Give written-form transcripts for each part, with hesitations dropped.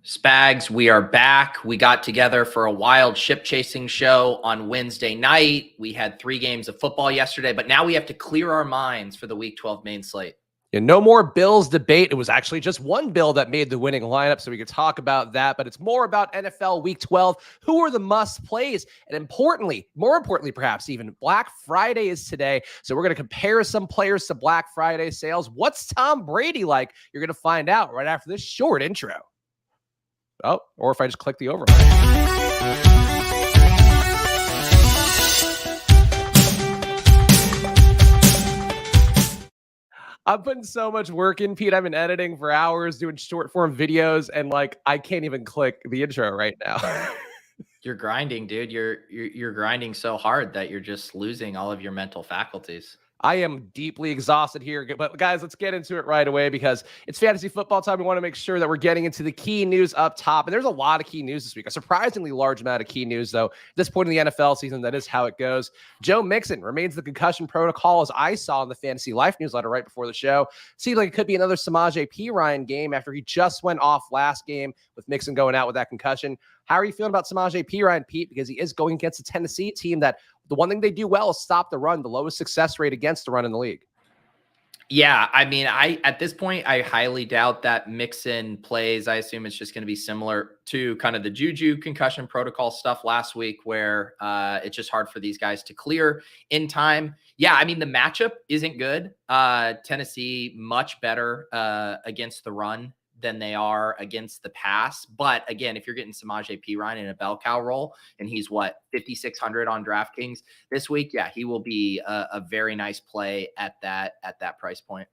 Spags, we are back. We got together for a wild ship chasing show on Wednesday night. We had 3 games of football yesterday, but now we have to clear our minds for the Week 12 main slate. Yeah, no more Bills debate. It was actually just one Bill that made the winning lineup, so we could talk about that. But it's more about NFL Week 12. Who are the must plays? And more importantly, perhaps even, Black Friday is today. So we're going to compare some players to Black Friday sales. What's Tom Brady like? You're going to find out right after this short intro. Oh, or if I just click the over. I'm putting so much work in, Pete. I've been editing for hours, doing short form videos, and I can't even click the intro right now. You're grinding, dude. You're grinding so hard that you're just losing all of your mental faculties. I am deeply exhausted here, but guys, let's get into it right away because it's fantasy football time. We want to make sure that we're getting into the key news up top. And there's a lot of key news this week, a surprisingly large amount of key news, though. At this point in the NFL season, that is how it goes. Joe Mixon remains the concussion protocol, as I saw in the Fantasy Life newsletter right before the show. Seems like it could be another Samaje Perine game after he just went off last game with Mixon going out with that concussion. How are you feeling about Samaje Perine, Pete? Because he is going against a Tennessee team that the one thing they do well is stop the run, the lowest success rate against the run in the league. Yeah, I mean, at this point, I highly doubt that Mixon plays. I assume it's just going to be similar to kind of the Juju concussion protocol stuff last week where it's just hard for these guys to clear in time. Yeah, I mean, the matchup isn't good. Tennessee much better against the run than they are against the pass. But again, if you're getting Samaje Perine in a bell cow role and he's 5,600 on DraftKings this week, yeah, he will be a very nice play at that price point.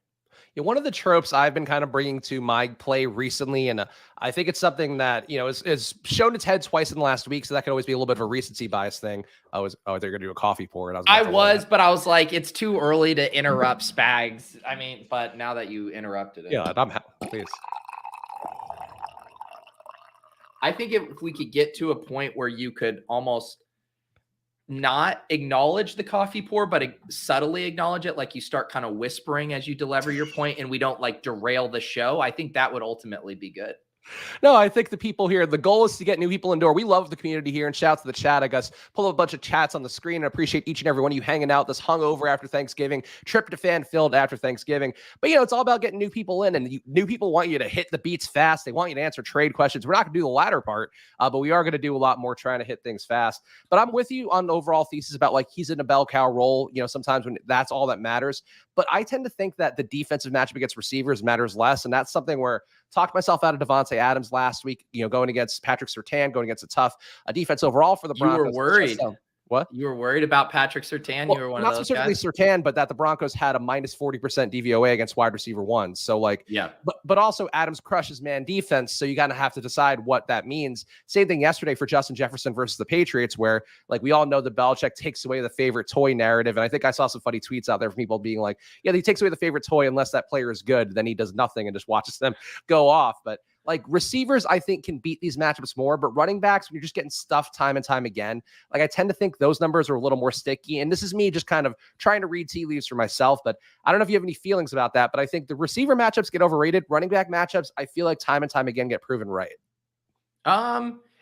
Yeah, one of the tropes I've been kind of bringing to my play recently, and I think it's something that, is shown its head twice in the last week, so that could always be a little bit of a recency bias thing. They're going to do a coffee pour, and I was, but I was like, it's too early to interrupt Spags. I mean, but now that you interrupted it. Yeah, I'm happy. Please. I think if we could get to a point where you could almost not acknowledge the coffee pour, but subtly acknowledge it, like you start kind of whispering as you deliver your point and we don't derail the show, I think that would ultimately be good. No, I think the people here, the goal is to get new people indoor. We love the community here, and shout out to the chat. I guess pull up a bunch of chats on the screen and appreciate each and every one of you hanging out this hungover after Thanksgiving, tryptophan filled after Thanksgiving. But, it's all about getting new people in, and new people want you to hit the beats fast. They want you to answer trade questions. We're not going to do the latter part, but we are going to do a lot more trying to hit things fast. But I'm with you on the overall thesis about he's in a bell cow role, sometimes when that's all that matters. But I tend to think that the defensive matchup against receivers matters less, and that's something where talked myself out of Devontae Adams last week, going against Patrick Surtain, going against a tough defense overall for the Broncos. You were worried. What? You were worried about Patrick Surtain? You were one of those guys? Not specifically Surtain, but that the Broncos had a minus 40% DVOA against wide receiver one. So yeah. But also Adams crushes man defense. So you kind of have to decide what that means. Same thing yesterday for Justin Jefferson versus the Patriots, where we all know that Belichick takes away the favorite toy narrative. And I think I saw some funny tweets out there from people being like, yeah, he takes away the favorite toy unless that player is good. Then he does nothing and just watches them go off. But receivers, I think, can beat these matchups more, but running backs, when you're just getting stuffed time and time again, I tend to think those numbers are a little more sticky. And this is me just kind of trying to read tea leaves for myself, but I don't know if you have any feelings about that, but I think the receiver matchups get overrated. Running back matchups, I feel like time and time again get proven right.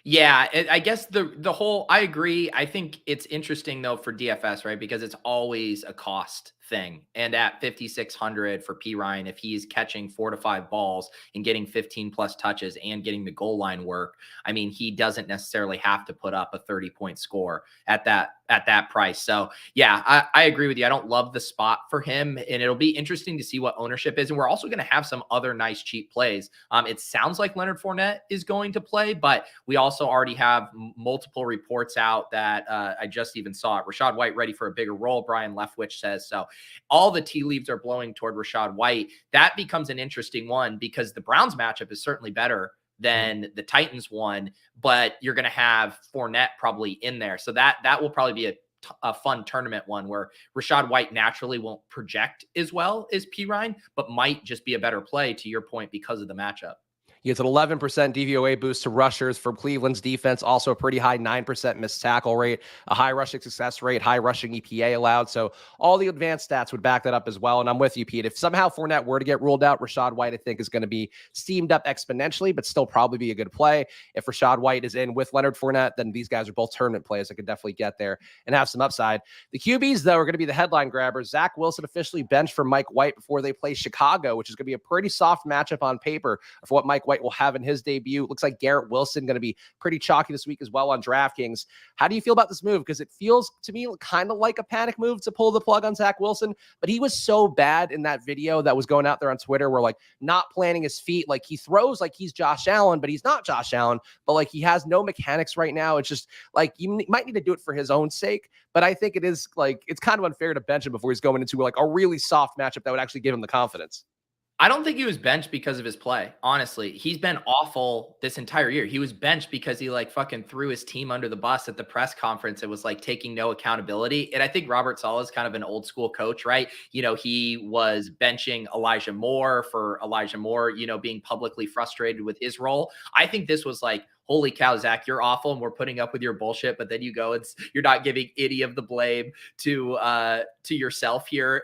Yeah, I guess the whole, I agree. I think it's interesting though for DFS, right? Because it's always a cost thing. And at 5,600 for Perine, if he's catching 4 to 5 balls and getting 15 plus touches and getting the goal line work, I mean, he doesn't necessarily have to put up a 30-point score at that price. So yeah, I agree with you. I don't love the spot for him, and it'll be interesting to see what ownership is. And we're also going to have some other nice cheap plays. It sounds like Leonard Fournette is going to play, but we also already have multiple reports out that I just even saw it. Rachaad White ready for a bigger role, Brian Leftwich says. So all the tea leaves are blowing toward Rachaad White. That becomes an interesting one because the Browns matchup is certainly better than the Titans one, but you're going to have Fournette probably in there. So that will probably be a fun tournament one where Rachaad White naturally won't project as well as Perine, but might just be a better play to your point because of the matchup. He gets an 11% DVOA boost to rushers from Cleveland's defense, also a pretty high 9% missed tackle rate, a high rushing success rate, high rushing EPA allowed. So all the advanced stats would back that up as well. And I'm with you, Pete. If somehow Fournette were to get ruled out, Rachaad White, I think, is going to be steamed up exponentially, but still probably be a good play. If Rachaad White is in with Leonard Fournette, then these guys are both tournament plays that could definitely get there and have some upside. The QBs, though, are going to be the headline grabbers. Zach Wilson officially benched for Mike White before they play Chicago, which is going to be a pretty soft matchup on paper for what Mike White will have in his debut. It looks like Garrett Wilson going to be pretty chalky this week as well on DraftKings. How do you feel about this move? Because it feels to me kind of like a panic move to pull the plug on Zach Wilson, but he was so bad in that video that was going out there on Twitter where like not planting his feet, like he throws like he's Josh Allen, but he's not Josh Allen, but like he has no mechanics right now. It's just like you might need to do it for his own sake, but I think it is like it's kind of unfair to bench him before he's going into like a really soft matchup that would actually give him the confidence. I don't think he was benched because of his play. Honestly, he's been awful this entire year. He was benched because he like fucking threw his team under the bus at the press conference. It was like taking no accountability. And I think Robert Saleh is kind of an old school coach, right? You know, he was benching Elijah Moore for Elijah Moore, you know, being publicly frustrated with his role. I think this was like, holy cow, Zach, you're awful, and we're putting up with your bullshit. But then you go, you're not giving any of the blame to yourself here.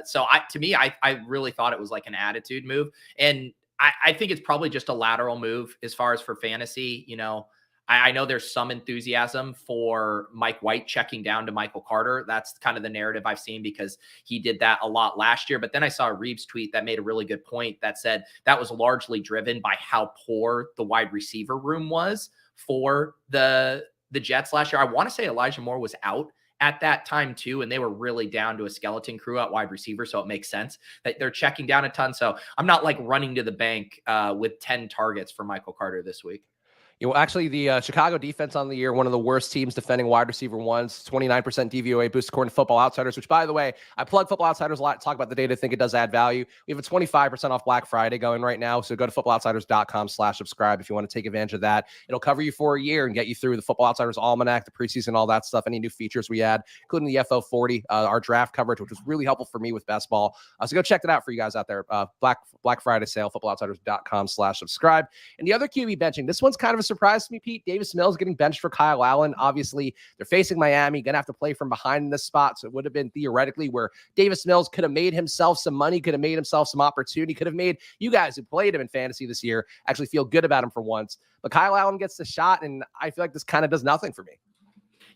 So to me, I really thought it was like an attitude move, and I think it's probably just a lateral move as far as for fantasy. You know, I know there's some enthusiasm for Mike White checking down to Michael Carter. That's kind of the narrative I've seen because he did that a lot last year. But then I saw a Reeves tweet that made a really good point that said that was largely driven by how poor the wide receiver room was for the Jets last year. I want to say Elijah Moore was out at that time too, and they were really down to a skeleton crew at wide receiver. So it makes sense that they're checking down a ton. So I'm not like running to the bank with 10 targets for Michael Carter this week. You know, actually, the Chicago defense on the year, one of the worst teams defending wide receiver ones, 29% DVOA boost according to Football Outsiders, which, by the way, I plug Football Outsiders a lot, talk about the data, think it does add value. We have a 25% off Black Friday going right now, so go to footballoutsiders.com/subscribe if you want to take advantage of that. It'll cover you for a year and get you through the Football Outsiders Almanac, the preseason, all that stuff, any new features we add, including the FO40, our draft coverage, which was really helpful for me with best ball. So go check that out for you guys out there. Black Friday sale, footballoutsiders.com/subscribe. And the other QB benching, this one's kind of a surprise to me, Pete. Davis Mills getting benched for Kyle Allen. Obviously, they're facing Miami, going to have to play from behind in this spot. So it would have been theoretically where Davis Mills could have made himself some money, could have made himself some opportunity, could have made you guys who played him in fantasy this year actually feel good about him for once. But Kyle Allen gets the shot, and I feel like this kind of does nothing for me.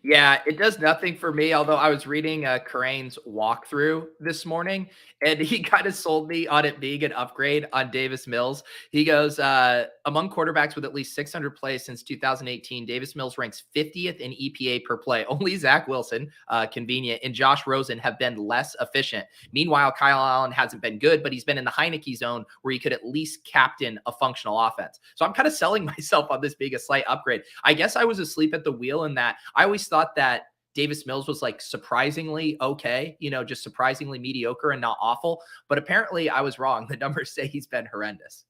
Yeah, it does nothing for me. Although I was reading Karane's walkthrough this morning, and he kind of sold me on it being an upgrade on Davis Mills. He goes, among quarterbacks with at least 600 plays since 2018, Davis Mills ranks 50th in EPA per play. Only Zach Wilson, convenient, and Josh Rosen have been less efficient. Meanwhile, Kyle Allen hasn't been good, but he's been in the Heineke zone where he could at least captain a functional offense. So I'm kind of selling myself on this being a slight upgrade. I guess I was asleep at the wheel in that I always thought that Davis Mills was like surprisingly okay, you know, just surprisingly mediocre and not awful. But apparently I was wrong. The numbers say he's been horrendous.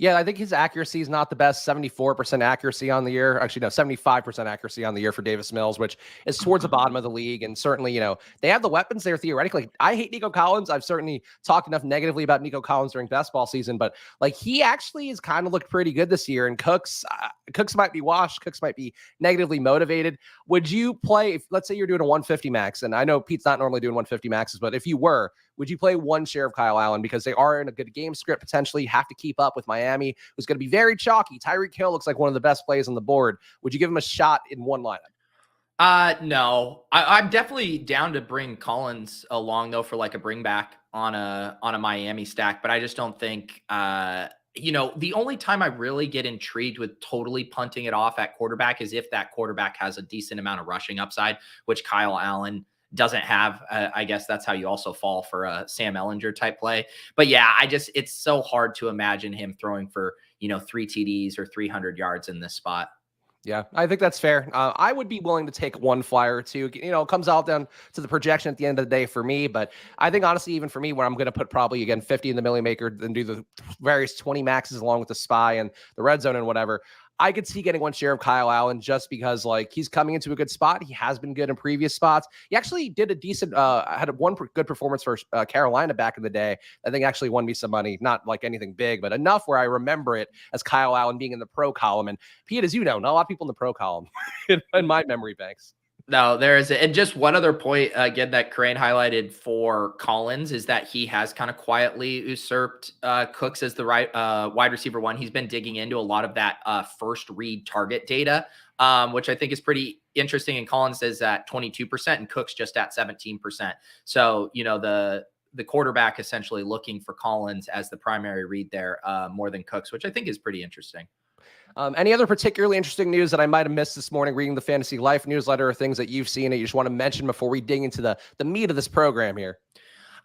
Yeah, I think his accuracy is not the best. 74% accuracy on the year. Actually, no, 75% accuracy on the year for Davis Mills, which is towards the bottom of the league. And certainly, you know, they have the weapons there theoretically. I hate Nico Collins. I've certainly talked enough negatively about Nico Collins during best ball season, but like he actually has kind of looked pretty good this year. And Cooks might be washed. Cooks might be negatively motivated. Would you play, if let's say you're doing a 150 max, and I know Pete's not normally doing 150 maxes, but if you were, would you play one share of Kyle Allen because they are in a good game script, potentially have to keep up with Miami, who's going to be very chalky. Tyreek Hill looks like one of the best plays on the board. Would you give him a shot in one lineup? No, I'm definitely down to bring Collins along though for like a bring back on a Miami stack, but I just don't think, you know, the only time I really get intrigued with totally punting it off at quarterback is if that quarterback has a decent amount of rushing upside, which Kyle Allen doesn't have. I guess that's how you also fall for a Sam Ellinger type play. But yeah, it's so hard to imagine him throwing for, you know, 3 TDs or 300 yards in this spot. Yeah, I think that's fair. I would be willing to take one flyer or two. You know, it comes all down to the projection at the end of the day for me. But I think, honestly, even for me, where I'm going to put probably, again, 50 in the Millie Maker, then do the various 20 maxes along with the spy and the red zone and whatever, I could see getting one share of Kyle Allen just because like he's coming into a good spot. He has been good in previous spots. He actually did a decent, had good performance for Carolina back in the day. I think actually won me some money, not like anything big, but enough where I remember it as Kyle Allen being in the pro column. And Pete, as you know, not a lot of people in the pro column in my memory banks. No, there is. And just one other point, again, that Crane highlighted for Collins is that he has kind of quietly usurped Cooks as the wide receiver one. He's been digging into a lot of that first read target data, which I think is pretty interesting. And Collins is at 22% and Cooks just at 17%. So, the quarterback essentially looking for Collins as the primary read there more than Cooks, which I think is pretty interesting. Any other particularly interesting news that I might have missed this morning reading the Fantasy Life newsletter, or things that you've seen that you just want to mention before we dig into the meat of this program here?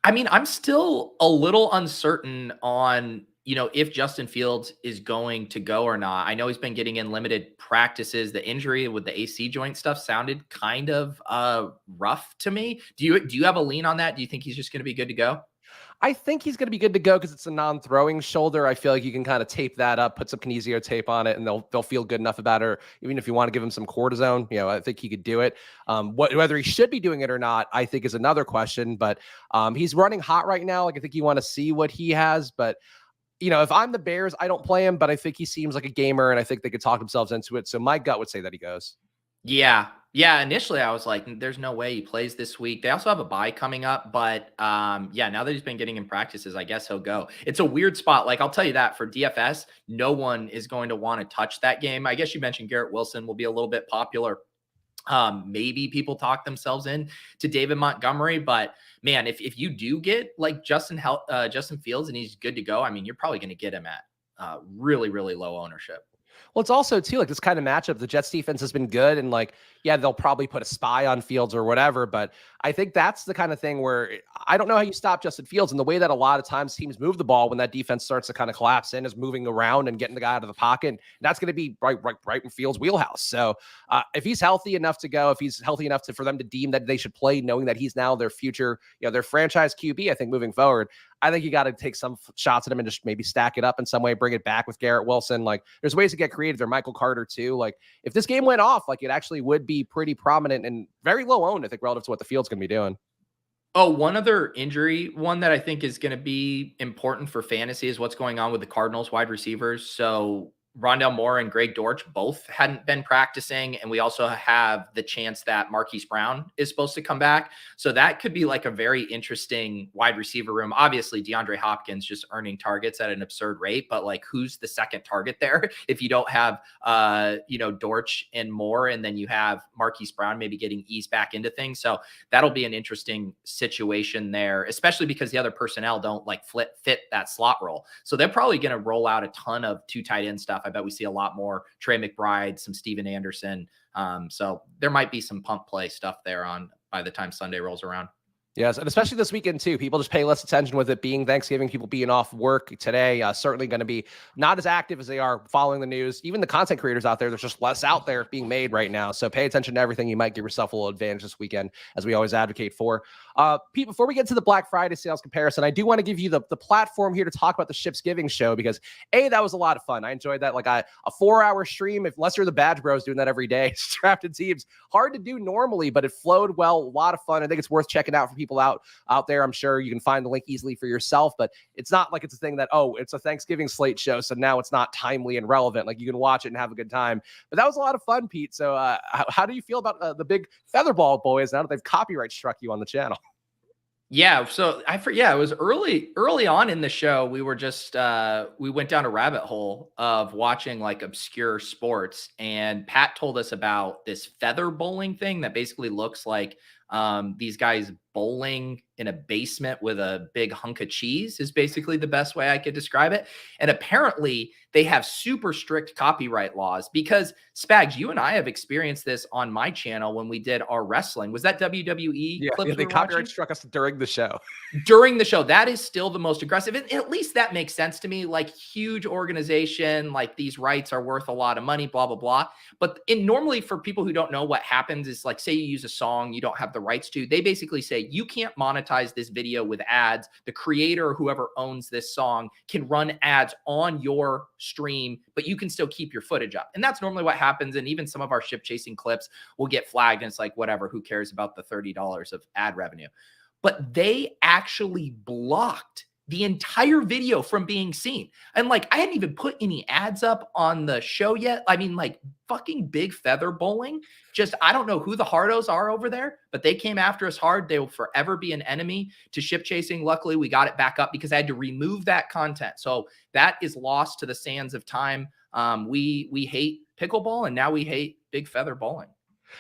I mean, I'm still a little uncertain on, if Justin Fields is going to go or not. I know he's been getting in limited practices. The injury with the AC joint stuff sounded kind of rough to me. Do you have a lean on that? Do you think he's just going to be good to go? I think he's going to be good to go because it's a non-throwing shoulder. I feel like you can kind of tape that up, put some kinesio tape on it, and they'll feel good enough about it. Or even if you want to give him some cortisone, I think he could do it. Whether he should be doing it or not, I think is another question. But he's running hot right now. Like I think you want to see what he has. But if I'm the Bears, I don't play him. But I think he seems like a gamer, and I think they could talk themselves into it. So my gut would say that he goes. Yeah. Yeah. Initially, I was like, there's no way he plays this week. They also have a bye coming up. But yeah, now that he's been getting in practices, I guess he'll go. It's a weird spot. Like, I'll tell you that for DFS, no one is going to want to touch that game. I guess you mentioned Garrett Wilson will be a little bit popular. Maybe people talk themselves in to David Montgomery. But man, if you do get like Justin Fields and he's good to go, I mean, you're probably going to get him at really, really low ownership. Well, it's also too like this kind of matchup. The Jets defense has been good, and like, yeah, they'll probably put a spy on Fields or whatever. But I think that's the kind of thing where I don't know how you stop Justin Fields. And the way that a lot of times teams move the ball when that defense starts to kind of collapse in is moving around and getting the guy out of the pocket. And that's going to be right in Fields' wheelhouse. So if he's healthy enough to go, if he's healthy enough for them to deem that they should play, knowing that he's now their future, their franchise QB, I think moving forward, I think you got to take some shots at him and just maybe stack it up in some way, bring it back with Garrett Wilson. Like there's ways to get creative there. Michael Carter too. Like if this game went off, like it actually would be pretty prominent and very low owned, I think, relative to what the field's going to be doing. Oh, one other injury, one that I think is going to be important for fantasy is what's going on with the Cardinals wide receivers. So Rondale Moore and Greg Dortch both hadn't been practicing. And we also have the chance that Marquise Brown is supposed to come back. So that could be like a very interesting wide receiver room. Obviously, DeAndre Hopkins just earning targets at an absurd rate, but like who's the second target there? If you don't have, Dortch and Moore, and then you have Marquise Brown maybe getting eased back into things. So that'll be an interesting situation there, especially because the other personnel don't like fit that slot role. So they're probably going to roll out a ton of 2 tight end stuff. I bet we see a lot more Trey McBride, some Steven Anderson. So there might be some pump play stuff there by the time Sunday rolls around. Yes, and especially this weekend too. People just pay less attention with it being Thanksgiving, people being off work today. Certainly going to be not as active as they are following the news. Even the content creators out there, there's just less out there being made right now. So pay attention to everything. You might give yourself a little advantage this weekend, as we always advocate for. Pete, before we get to the Black Friday sales comparison, I do want to give you the platform here to talk about the Shipsgiving show because that was a lot of fun. I enjoyed that. Like a 4-hour stream, unless you're the Badge Bros doing that every day, drafted teams. Hard to do normally, but it flowed well. A lot of fun. I think it's worth checking out for people out there. I'm sure you can find the link easily for yourself, but it's not like it's a thing that, it's a Thanksgiving slate show, so now it's not timely and relevant. Like you can watch it and have a good time. But that was a lot of fun, Pete. So how do you feel about the big Featherball boys now that they've copyright struck you on the channel? Yeah. So it was early on in the show. We were just, we went down a rabbit hole of watching like obscure sports, and Pat told us about this feather bowling thing that basically looks like these guys bowling in a basement with a big hunk of cheese is basically the best way I could describe it. And apparently they have super strict copyright laws because Spags, you and I have experienced this on my channel when we did our wrestling. Was that WWE clips? Yeah, they copyright struck us during the show. During the show, that is still the most aggressive. And at least that makes sense to me. Like huge organization, like these rights are worth a lot of money, blah, blah, blah. But normally for people who don't know what happens is like, say you use a song you don't have the rights to, they basically say okay, you can't monetize this video with ads. The creator or whoever owns this song can run ads on your stream, but you can still keep your footage up. And that's normally what happens. And even some of our ship chasing clips will get flagged. And it's like, whatever, who cares about the $30 of ad revenue? But they actually blocked the entire video from being seen. And like, I hadn't even put any ads up on the show yet. I mean, like fucking Big Feather Bowling. Just, I don't know who the hardos are over there, but they came after us hard. They will forever be an enemy to ship chasing. Luckily, we got it back up because I had to remove that content. So that is lost to the sands of time. We hate pickleball, and now we hate Big Feather Bowling.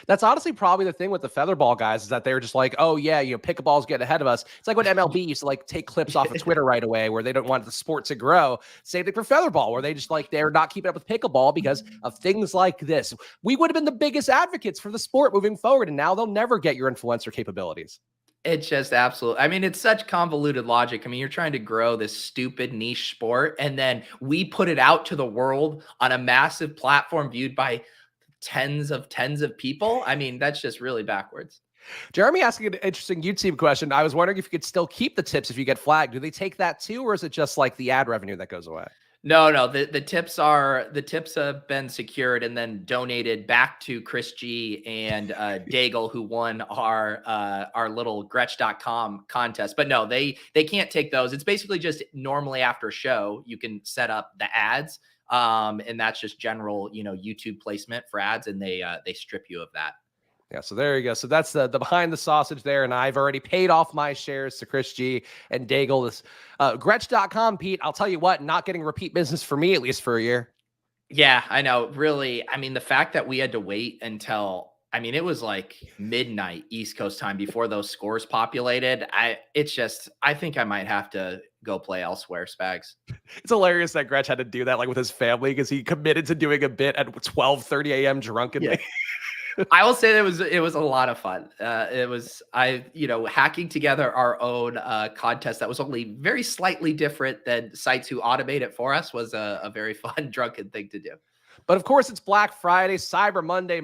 That's honestly probably the thing with the featherball guys, is that they're just like, oh yeah, pickleball's getting ahead of us. It's like when MLB used to like take clips off of Twitter right away where they don't want the sport to grow. Same thing for featherball, where they just like, they're not keeping up with pickleball because of things like this. We would have been the biggest advocates for the sport moving forward, and now they'll never get your influencer capabilities. It's just absolute. I mean, it's such convoluted logic. I mean, you're trying to grow this stupid niche sport, and then we put it out to the world on a massive platform viewed by tens of people. I mean, that's just really backwards. Jeremy asking an interesting YouTube question. I was wondering if you could still keep the tips if you get flagged. Do they take that too, or is it just like the ad revenue that goes away? No. The tips have been secured and then donated back to Chris G and Daigle, who won our little Gretsch.com contest. But no, they can't take those. It's basically just normally after a show, you can set up the ads. And that's just general, YouTube placement for ads, and they strip you of that. Yeah, so there you go. So that's the behind the sausage there, and I've already paid off my shares to Chris G and Daigle. This Gretsch.com, Pete, I'll tell you what, not getting repeat business for me, at least for a year. Yeah, I know. Really, I mean, the fact that we had to wait until, I mean, it was like midnight East Coast time before those scores populated. I think I might have to go play elsewhere, Spags. It's hilarious that Gretsch had to do that like with his family because he committed to doing a bit at 12:30 a.m. drunkenly. Yeah. I will say that it was a lot of fun. Hacking together our own contest that was only very slightly different than sites who automate it for us was a very fun drunken thing to do. But of course, it's Black Friday, Cyber Monday,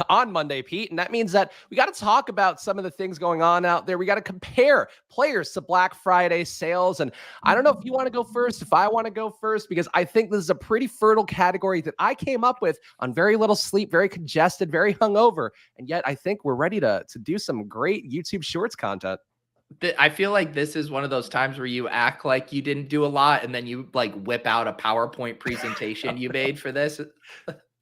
on Monday, Pete. And that means that we got to talk about some of the things going on out there. We got to compare players to Black Friday sales. And I don't know if you want to go first, if I want to go first, because I think this is a pretty fertile category that I came up with on very little sleep, very congested, very hungover. And yet I think we're ready to do some great YouTube Shorts content. I feel like this is one of those times where you act like you didn't do a lot and then you like whip out a PowerPoint presentation you made for this.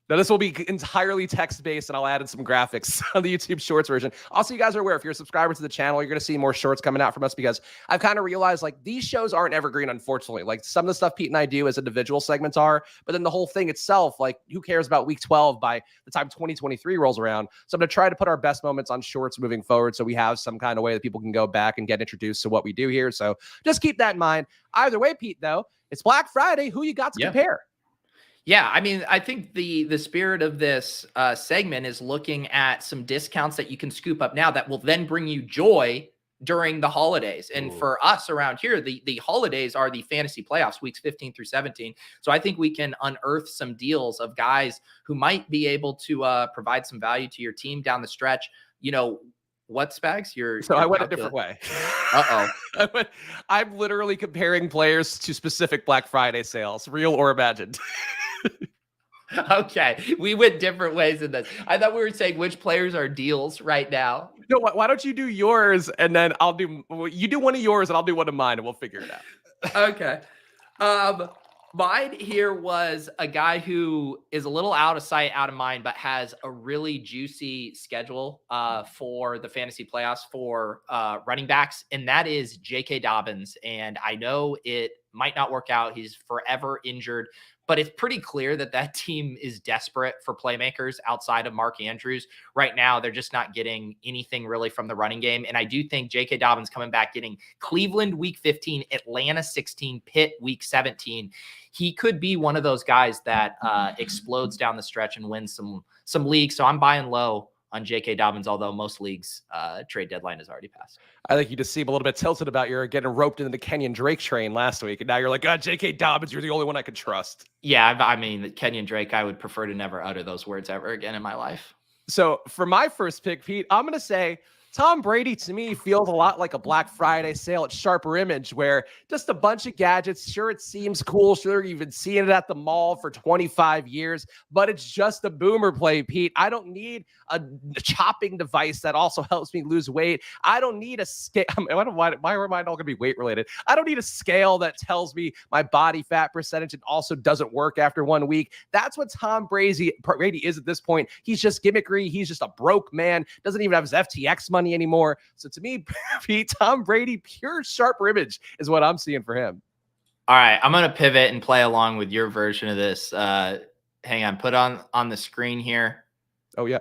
Now, this will be entirely text-based, and I'll add in some graphics on the YouTube Shorts version. Also, you guys are aware, if you're a subscriber to the channel, you're going to see more shorts coming out from us because I've kind of realized, like, these shows aren't evergreen, unfortunately. Like, some of the stuff Pete and I do as individual segments are, but then the whole thing itself, like, who cares about week 12 by the time 2023 rolls around? So I'm going to try to put our best moments on shorts moving forward so we have some kind of way that people can go back and get introduced to what we do here. So just keep that in mind. Either way, Pete, though, it's Black Friday. Who you got to compare? Yeah, I mean, I think the spirit of this segment is looking at some discounts that you can scoop up now that will then bring you joy during the holidays. And for us around here, the holidays are the fantasy playoffs, weeks 15 through 17. So I think we can unearth some deals of guys who might be able to provide some value to your team down the stretch. What, Spags? I went a different way. I'm literally comparing players to specific Black Friday sales, real or imagined. Okay, we went different ways in this. I thought we were saying which players are deals right now. No, why don't you do yours and then you do one of yours and I'll do one of mine and we'll figure it out. Okay. Mine here was a guy who is a little out of sight, out of mind, but has a really juicy schedule for the fantasy playoffs for running backs, and that is J.K. Dobbins. And I know it might not work out. He's forever injured, but it's pretty clear that team is desperate for playmakers outside of Mark Andrews. Right now, they're just not getting anything really from the running game. And I do think J.K. Dobbins coming back, getting Cleveland week 15, Atlanta 16, Pitt week 17. He could be one of those guys that explodes down the stretch and wins some leagues. So I'm buying low on J.K. Dobbins, although most leagues trade deadline has already passed. I think you just seem a little bit tilted about your getting roped into the Kenyon Drake train last week. And now you're like, J.K. Dobbins, you're the only one I could trust. Yeah, I mean, Kenyon Drake, I would prefer to never utter those words ever again in my life. So for my first pick, Pete, I'm going to say Tom Brady, to me, feels a lot like a Black Friday sale at Sharper Image, where just a bunch of gadgets. Sure, it seems cool. Sure, you've been seeing it at the mall for 25 years, but it's just a boomer play, Pete. I don't need a chopping device that also helps me lose weight. I don't need a scale. Why are mine all going to be weight related? I don't need a scale that tells me my body fat percentage and also doesn't work after 1 week. That's what Tom Brady is at this point. He's just gimmickry. He's just a broke man. Doesn't even have his FTX money anymore. So to me, Pete, Tom Brady, pure Sharper Image is what I'm seeing for him. All right, I'm going to pivot and play along with your version of this. Hang on, put on the screen here. Oh, yeah.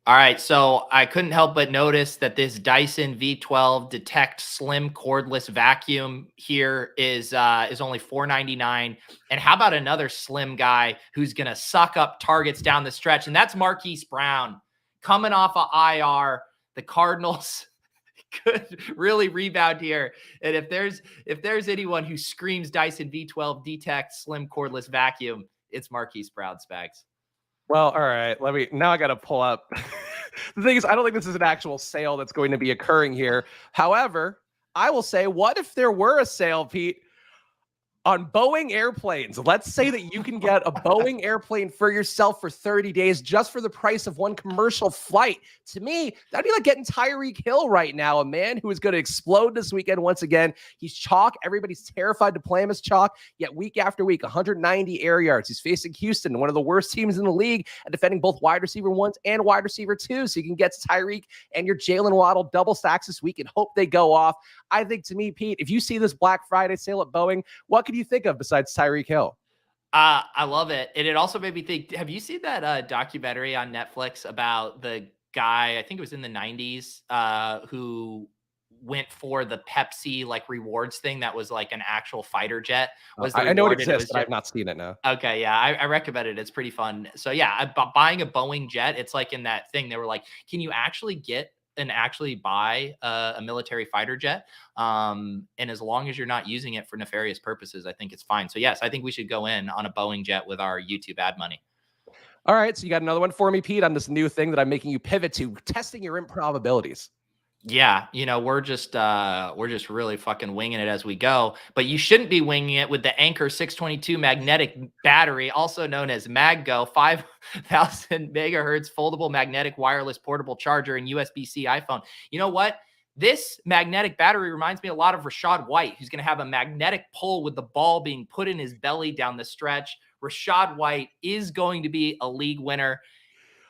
All right, so I couldn't help but notice that this Dyson V12 Detect Slim Cordless Vacuum here is only $4.99. And how about another slim guy who's going to suck up targets down the stretch? And that's Marquise Brown coming off of IR. The Cardinals could really rebound here. And if there's anyone who screams Dyson V12 Detect Slim Cordless Vacuum, it's Marquise Brown, Spags. Well, all right. Now I got to pull up. The thing is, I don't think this is an actual sale that's going to be occurring here. However, I will say, what if there were a sale, Pete, on Boeing airplanes? Let's say that you can get a Boeing airplane for yourself for 30 days just for the price of one commercial flight. To me, that'd be like getting Tyreek Hill right now, a man who is going to explode this weekend once again. He's chalk. Everybody's terrified to play him as chalk, yet week after week, 190 air yards. He's facing Houston, one of the worst teams in the league, and defending both wide receiver ones and wide receiver twos. So you can get to Tyreek and your Jalen Waddle double stacks this week and hope they go off. I think, to me, Pete, if you see this Black Friday sale at Boeing, what could you think of besides Tyreek Hill? I love it. And it also made me think, have you seen that documentary on Netflix about the guy, I think it was in the 90s, who went for the Pepsi like rewards thing that was like an actual fighter jet? I know it exists, but I've not seen it now. Okay, yeah, I recommend it. It's pretty fun. So yeah, buying a Boeing jet, it's like in that thing, they were like, can you actually get and actually buy a military fighter jet? And as long as you're not using it for nefarious purposes, I think it's fine. So yes, I think we should go in on a Boeing jet with our YouTube ad money. All right, so you got another one for me, Pete, on this new thing that I'm making you pivot to, testing your improbabilities. Yeah, we're just really fucking winging it as we go, but you shouldn't be winging it with the Anker 622 magnetic battery, also known as MagGo, 5,000 megahertz foldable magnetic wireless portable charger and USB-C iPhone. You know what? This magnetic battery reminds me a lot of Rachaad White, who's going to have a magnetic pull with the ball being put in his belly down the stretch. Rachaad White is going to be a league winner.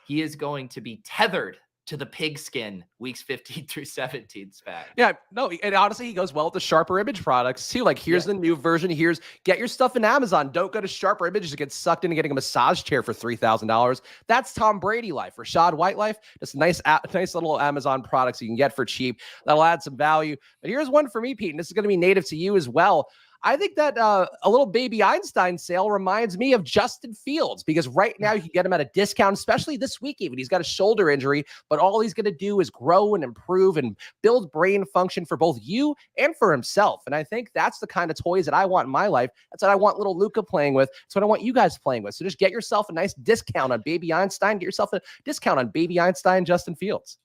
He is going to be tethered to the pigskin weeks 15 through 17, Spag. Yeah, no, and honestly, he goes well with the Sharper Image products too. Like, here's the new version. Here's, get your stuff in Amazon. Don't go to Sharper Images to get sucked into getting a massage chair for $3,000. That's Tom Brady life. Rachaad White life, just nice little Amazon products you can get for cheap. That'll add some value. But here's one for me, Pete, and this is going to be native to you as well. I think that a little Baby Einstein sale reminds me of Justin Fields, because right now you can get him at a discount, especially this week even. He's got a shoulder injury, but all he's going to do is grow and improve and build brain function for both you and for himself. And I think that's the kind of toys that I want in my life. That's what I want little Luca playing with. That's what I want you guys playing with. So just get yourself a nice discount on Baby Einstein. Get yourself a discount on Baby Einstein, Justin Fields.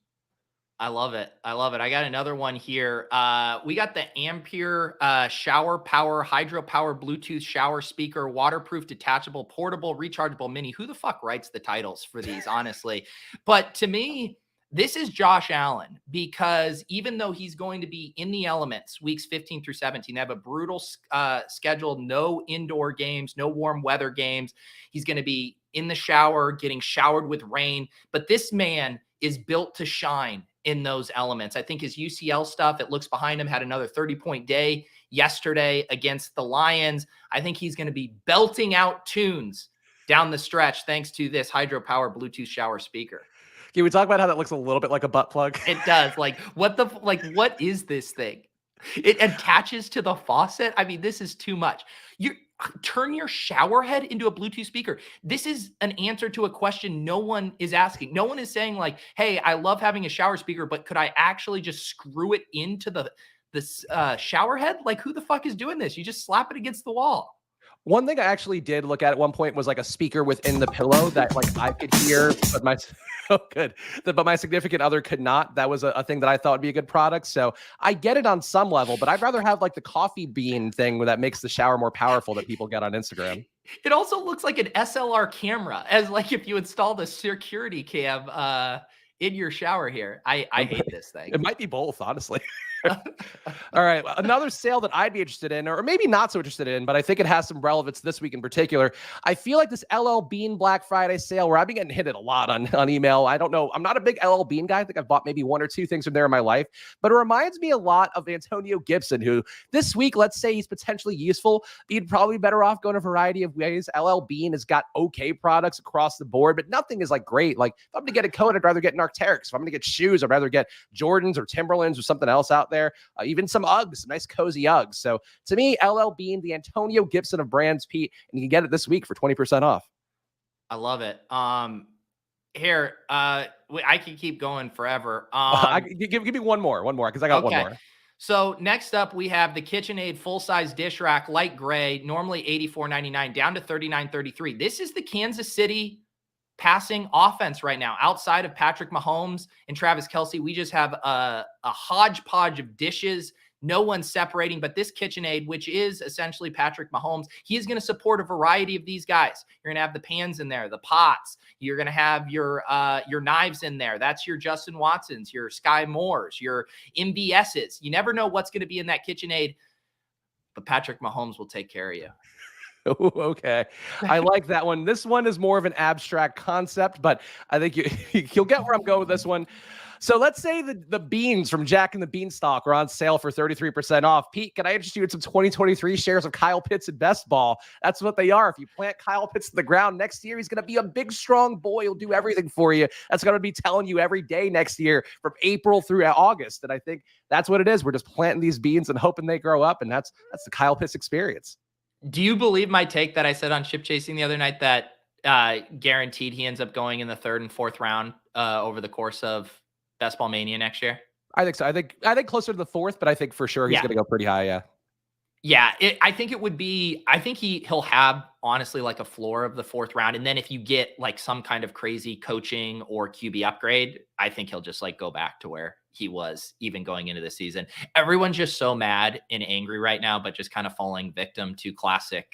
I love it. I love it. I got another one here. We got the Ampere shower power, hydro power, Bluetooth shower speaker, waterproof, detachable, portable, rechargeable mini. Who the fuck writes the titles for these, honestly? But to me, this is Josh Allen, because even though he's going to be in the elements weeks 15 through 17, they have a brutal schedule, no indoor games, no warm weather games. He's going to be in the shower, getting showered with rain. But this man is built to shine in those elements. I think his UCL stuff, it looks behind him, had another 30-point day yesterday against the Lions. I think he's going to be belting out tunes down the stretch thanks to this hydro power Bluetooth shower speaker. Can we talk about how that looks a little bit like a butt plug? It does. Like, what is this thing? It attaches to the faucet. I mean, this is too much. You turn your shower head into a Bluetooth speaker. This is an answer to a question no one is asking. No one is saying like, hey, I love having a shower speaker, but could I actually just screw it into the shower head? Like, who the fuck is doing this? You just slap it against the wall. One thing I actually did look at one point was like a speaker within the pillow that like I could hear, but my oh good, but my significant other could not. That was a thing that I thought would be a good product. So I get it on some level, but I'd rather have like the coffee bean thing that makes the shower more powerful that people get on Instagram. It also looks like an SLR camera, as like if you install the security cam in your shower here. I hate this thing. It might be both, honestly. All right. Another sale that I'd be interested in, or maybe not so interested in, but I think it has some relevance this week in particular. I feel like this LL Bean Black Friday sale, where I've been getting hit a lot on email. I don't know. I'm not a big LL Bean guy. I think I've bought maybe one or two things from there in my life, but it reminds me a lot of Antonio Gibson, who this week, let's say he's potentially useful. He'd probably be better off going a variety of ways. LL Bean has got okay products across the board, but nothing is like great. Like if I'm going to get a coat, I'd rather get an Arc'teryx. If I'm going to get shoes, I'd rather get Jordans or Timberlands or something else out there. Even some Uggs, some nice cozy Uggs. So to me, LL Bean, the Antonio Gibson of brands, Pete, and you can get it this week for 20% off. I love it. Here, I can keep going forever. Give me one more, because I got one more. So next up, we have the KitchenAid full-size dish rack, light gray, normally $84.99, down to $39.33. This is the Kansas City passing offense right now. Outside of Patrick Mahomes and Travis Kelce, we just have a hodgepodge of dishes. No one's separating, but this KitchenAid, which is essentially Patrick Mahomes, he is going to support a variety of these guys. You're going to have the pans in there, the pots. You're going to have your knives in there. That's your Justin Watsons, your Sky Moores, your MBSs. You never know what's going to be in that KitchenAid, but Patrick Mahomes will take care of you. Ooh, okay. I like that one. This one is more of an abstract concept, but I think you'll get where I'm going with this one. So let's say the beans from Jack and the Beanstalk are on sale for 33% off. Pete, can I interest you in some 2023 shares of Kyle Pitts in best ball? That's what they are. If you plant Kyle Pitts in the ground next year, he's going to be a big, strong boy. He'll do everything for you. That's going to be telling you every day next year from April through August. And I think that's what it is. We're just planting these beans and hoping they grow up. And that's the Kyle Pitts experience. Do you believe my take that I said on Ship Chasing the other night that guaranteed he ends up going in the 3rd and 4th round over the course of Best Ball Mania next year? I think so. I think closer to the 4th, but I think for sure he's going to go pretty high. Yeah. Yeah. I think it would be, I think he'll have honestly like a floor of the 4th round. And then if you get like some kind of crazy coaching or QB upgrade, I think he'll just like go back to where he was even going into the season. Everyone's just so mad and angry right now, but just kind of falling victim to classic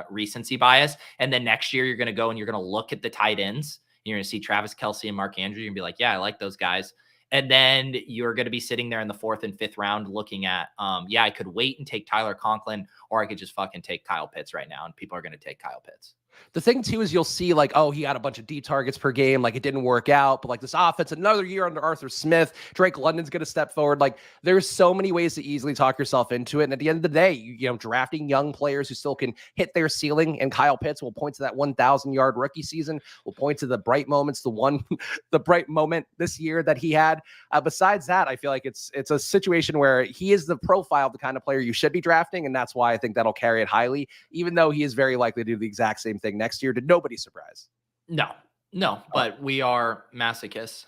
recency bias. And then next year you're going to go and you're going to look at the tight ends. You're going to see Travis Kelce and Mark Andrews. You're going to be like, yeah, I like those guys. And then you're going to be sitting there in the 4th and 5th round looking at, yeah, I could wait and take Tyler Conklin, or I could just fucking take Kyle Pitts right now. And people are going to take Kyle Pitts. The thing too is you'll see like, oh, he had a bunch of deep targets per game. Like it didn't work out, but like this offense, another year under Arthur Smith, Drake London's going to step forward. Like there's so many ways to easily talk yourself into it. And at the end of the day, you know, drafting young players who still can hit their ceiling. And Kyle Pitts will point to that 1,000-yard rookie season. Will point to the bright moments, the bright moment this year that he had. Besides that, I feel like it's a situation where he is the profile of the kind of player you should be drafting. And that's why I think that'll carry it highly, even though he is very likely to do the exact same thing next year, to nobody's surprise. No, but we are masochists.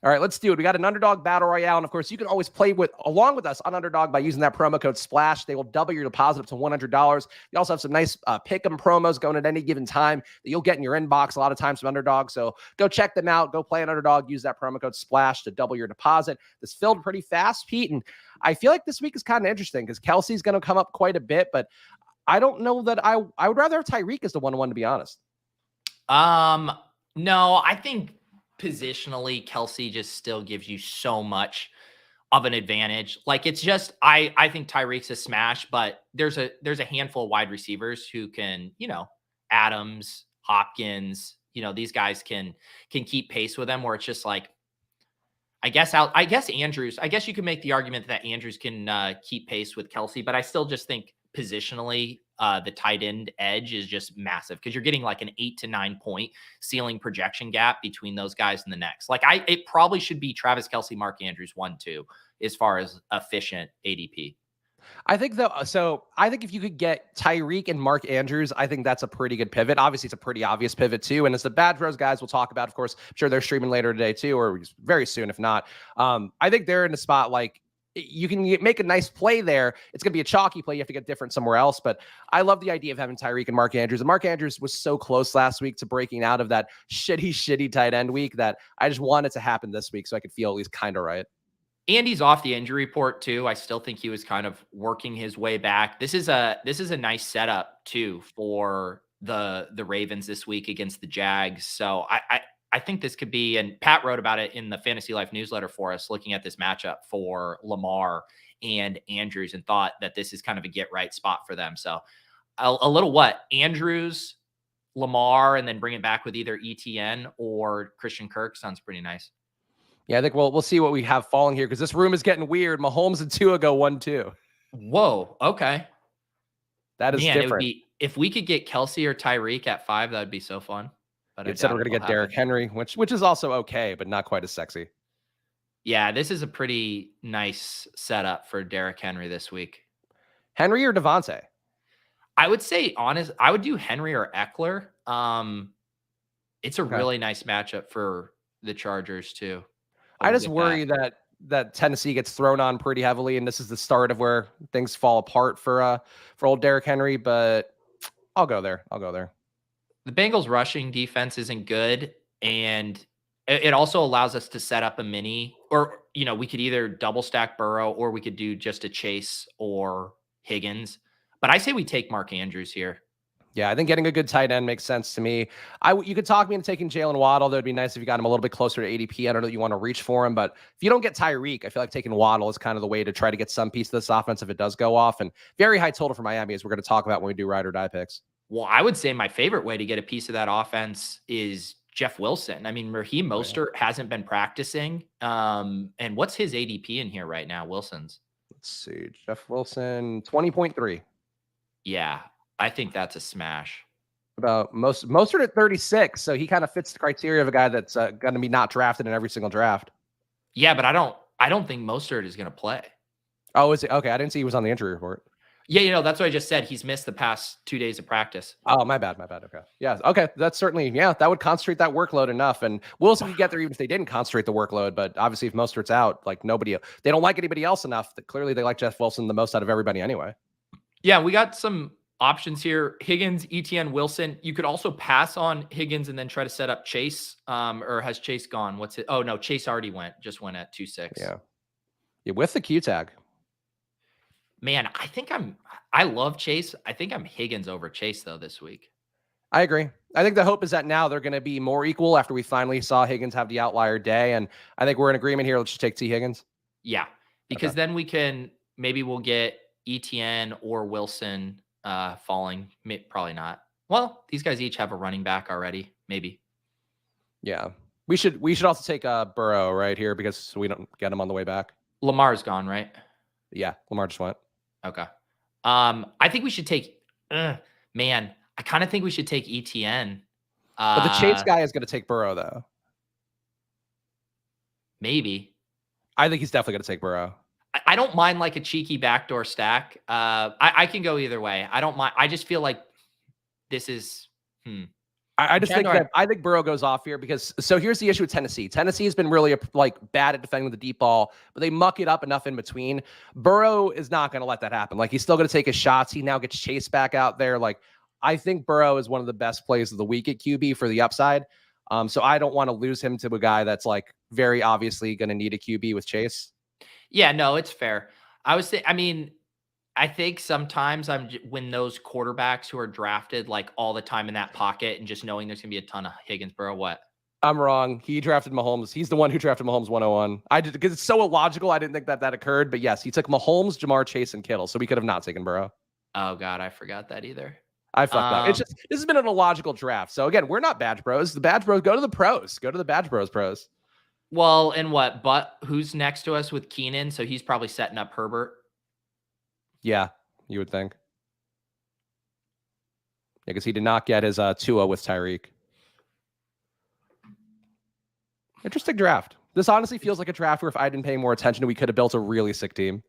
All right, let's do it. We got an Underdog Battle Royale, and of course, you can always play along with us on Underdog by using that promo code SPLASH. They will double your deposit up to $100. You also have some nice pick-em promos going at any given time that you'll get in your inbox a lot of times from Underdog. So go check them out. Go play on Underdog. Use that promo code SPLASH to double your deposit. This filled pretty fast, Pete, and I feel like this week is kind of interesting because Kelsey's going to come up quite a bit, but I don't know that I would rather have Tyreek as the 1-1, to be honest. No, I think positionally Kelce just still gives you so much of an advantage. Like it's just, I think Tyreek's a smash, but there's a handful of wide receivers who can, you know, Adams, Hopkins, you know, these guys can keep pace with them, where it's just like, I guess Andrews, I guess you could make the argument that Andrews can keep pace with Kelce, but I still just think positionally, the tight end edge is just massive because you're getting like an 8 to 9 point ceiling projection gap between those guys and the next. Like it probably should be Travis Kelce, Mark Andrews 1-2 as far as efficient ADP. I think I think if you could get Tyreek and Mark Andrews, I think that's a pretty good pivot. Obviously, it's a pretty obvious pivot too. And it's the Bad Bros guys we'll talk about. Of course, I'm sure they're streaming later today too, or very soon, if not. I think they're in a spot like you can make a nice play there. It's going to be a chalky play. You have to get different somewhere else. But I love the idea of having Tyreek and Mark Andrews. And Mark Andrews was so close last week to breaking out of that shitty tight end week that I just want it to happen this week so I could feel at least kind of right. And he's off the injury report too. I still think he was kind of working his way back. This is a nice setup too for the Ravens this week against the Jags. So I think this could be, and Pat wrote about it in the Fantasy Life newsletter for us, looking at this matchup for Lamar and Andrews, and thought that this is kind of a get right spot for them. So a little Andrews, Lamar, and then bring it back with either ETN or Christian Kirk sounds pretty nice. Yeah, I think we'll see what we have falling here because this room is getting weird. Mahomes and Tua go 1-2. Whoa. Okay. That is different. It would be, if we could get Kelsey or Tyreek at 5, that would be so fun. But instead, we're going to get Derrick Henry, which is also okay, but not quite as sexy. Yeah, this is a pretty nice setup for Derrick Henry this week. Henry or Devontae? I would say I would do Henry or Eckler. It's a really nice matchup for the Chargers too. I just worry that Tennessee gets thrown on pretty heavily, and this is the start of where things fall apart for old Derrick Henry. But I'll go there. The Bengals rushing defense isn't good, and it also allows us to set up a mini, or we could either double stack Burrow or we could do just a Chase or Higgins. But I say we take Mark Andrews here. Yeah, I think getting a good tight end makes sense to me. You could talk me into taking Jalen Waddle. That would be nice if you got him a little bit closer to ADP. I don't know that you want to reach for him, but if you don't get Tyreek, I feel like taking Waddle is kind of the way to try to get some piece of this offense if it does go off. And very high total for Miami, as we're going to talk about when we do ride or die picks. Well, I would say my favorite way to get a piece of that offense is Jeff Wilson. I mean, Raheem Mostert hasn't been practicing. And what's his ADP in here right now, Wilson's? Let's see. Jeff Wilson, 20.3. Yeah, I think that's a smash. About Mostert at 36, so he kind of fits the criteria of a guy that's going to be not drafted in every single draft. Yeah, but I don't think Mostert is going to play. Oh, is it? Okay, I didn't see he was on the injury report. Yeah, that's what I just said. He's missed the past 2 days of practice. Oh, my bad. Okay. Yeah. Okay. That's certainly, that would concentrate that workload enough. And Wilson could get there even if they didn't concentrate the workload. But obviously, if Mostert's out, like they don't like anybody else enough that clearly they like Jeff Wilson the most out of everybody anyway. Yeah, we got some options here. Higgins, ETN, Wilson. You could also pass on Higgins and then try to set up Chase. Or has Chase gone? What's it? Oh, no, Chase already just went at 2.6. Yeah, with the Q tag. Man, I love Chase. I think I'm Higgins over Chase, though, this week. I agree. I think the hope is that now they're going to be more equal after we finally saw Higgins have the outlier day. And I think we're in agreement here. Let's just take T. Higgins. Yeah, because then we'll get ETN or Wilson falling. Probably not. Well, these guys each have a running back already. Maybe. Yeah. We should also take Burrow right here because we don't get him on the way back. Lamar's gone, right? Yeah, Lamar just went. Okay. I think we should take. Man, I kind of think we should take ETN. But the Chase guy is going to take Burrow, though. Maybe. I think he's definitely going to take Burrow. I don't mind like a cheeky backdoor stack. I can go either way. I don't mind. I just feel like this is. I think Burrow goes off here because here's the issue with Tennessee. Tennessee has been really bad at defending the deep ball, but they muck it up enough in between. Burrow is not going to let that happen. Like he's still going to take his shots. He now gets Chase back out there. Like I think Burrow is one of the best plays of the week at QB for the upside. So I don't want to lose him to a guy that's like very obviously going to need a QB with Chase. Yeah, no, it's fair. I think sometimes when those quarterbacks who are drafted like all the time in that pocket and just knowing there's going to be a ton of Higgins, Burrow, what? I'm wrong. He drafted Mahomes. He's the one who drafted Mahomes 101. I did because it's so illogical. I didn't think that occurred. But yes, he took Mahomes, Jamar Chase, and Kittle. So we could have not taken Burrow. Oh, God, I forgot that either. I fucked up. This has been an illogical draft. So again, we're not Badge Bros. The Badge Bros go to the pros. Go to the Badge Bros pros. Well, and what? But who's next to us with Keenan? So he's probably setting up Herbert. Yeah, you would think. Yeah, because he did not get his Tua with Tyreek. Interesting draft. This honestly feels like a draft where if I didn't pay more attention, we could have built a really sick team.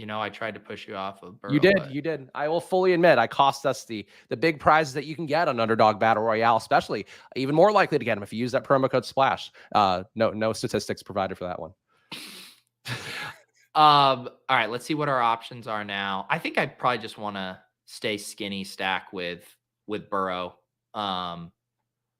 I tried to push you off of Burrow. You did. I will fully admit, I cost us the big prizes that you can get on Underdog Battle Royale, especially even more likely to get them if you use that promo code SPLASH. No statistics provided for that one. All right, let's see what our options are now. I think I probably just want to stay skinny stack with Burrow. Um,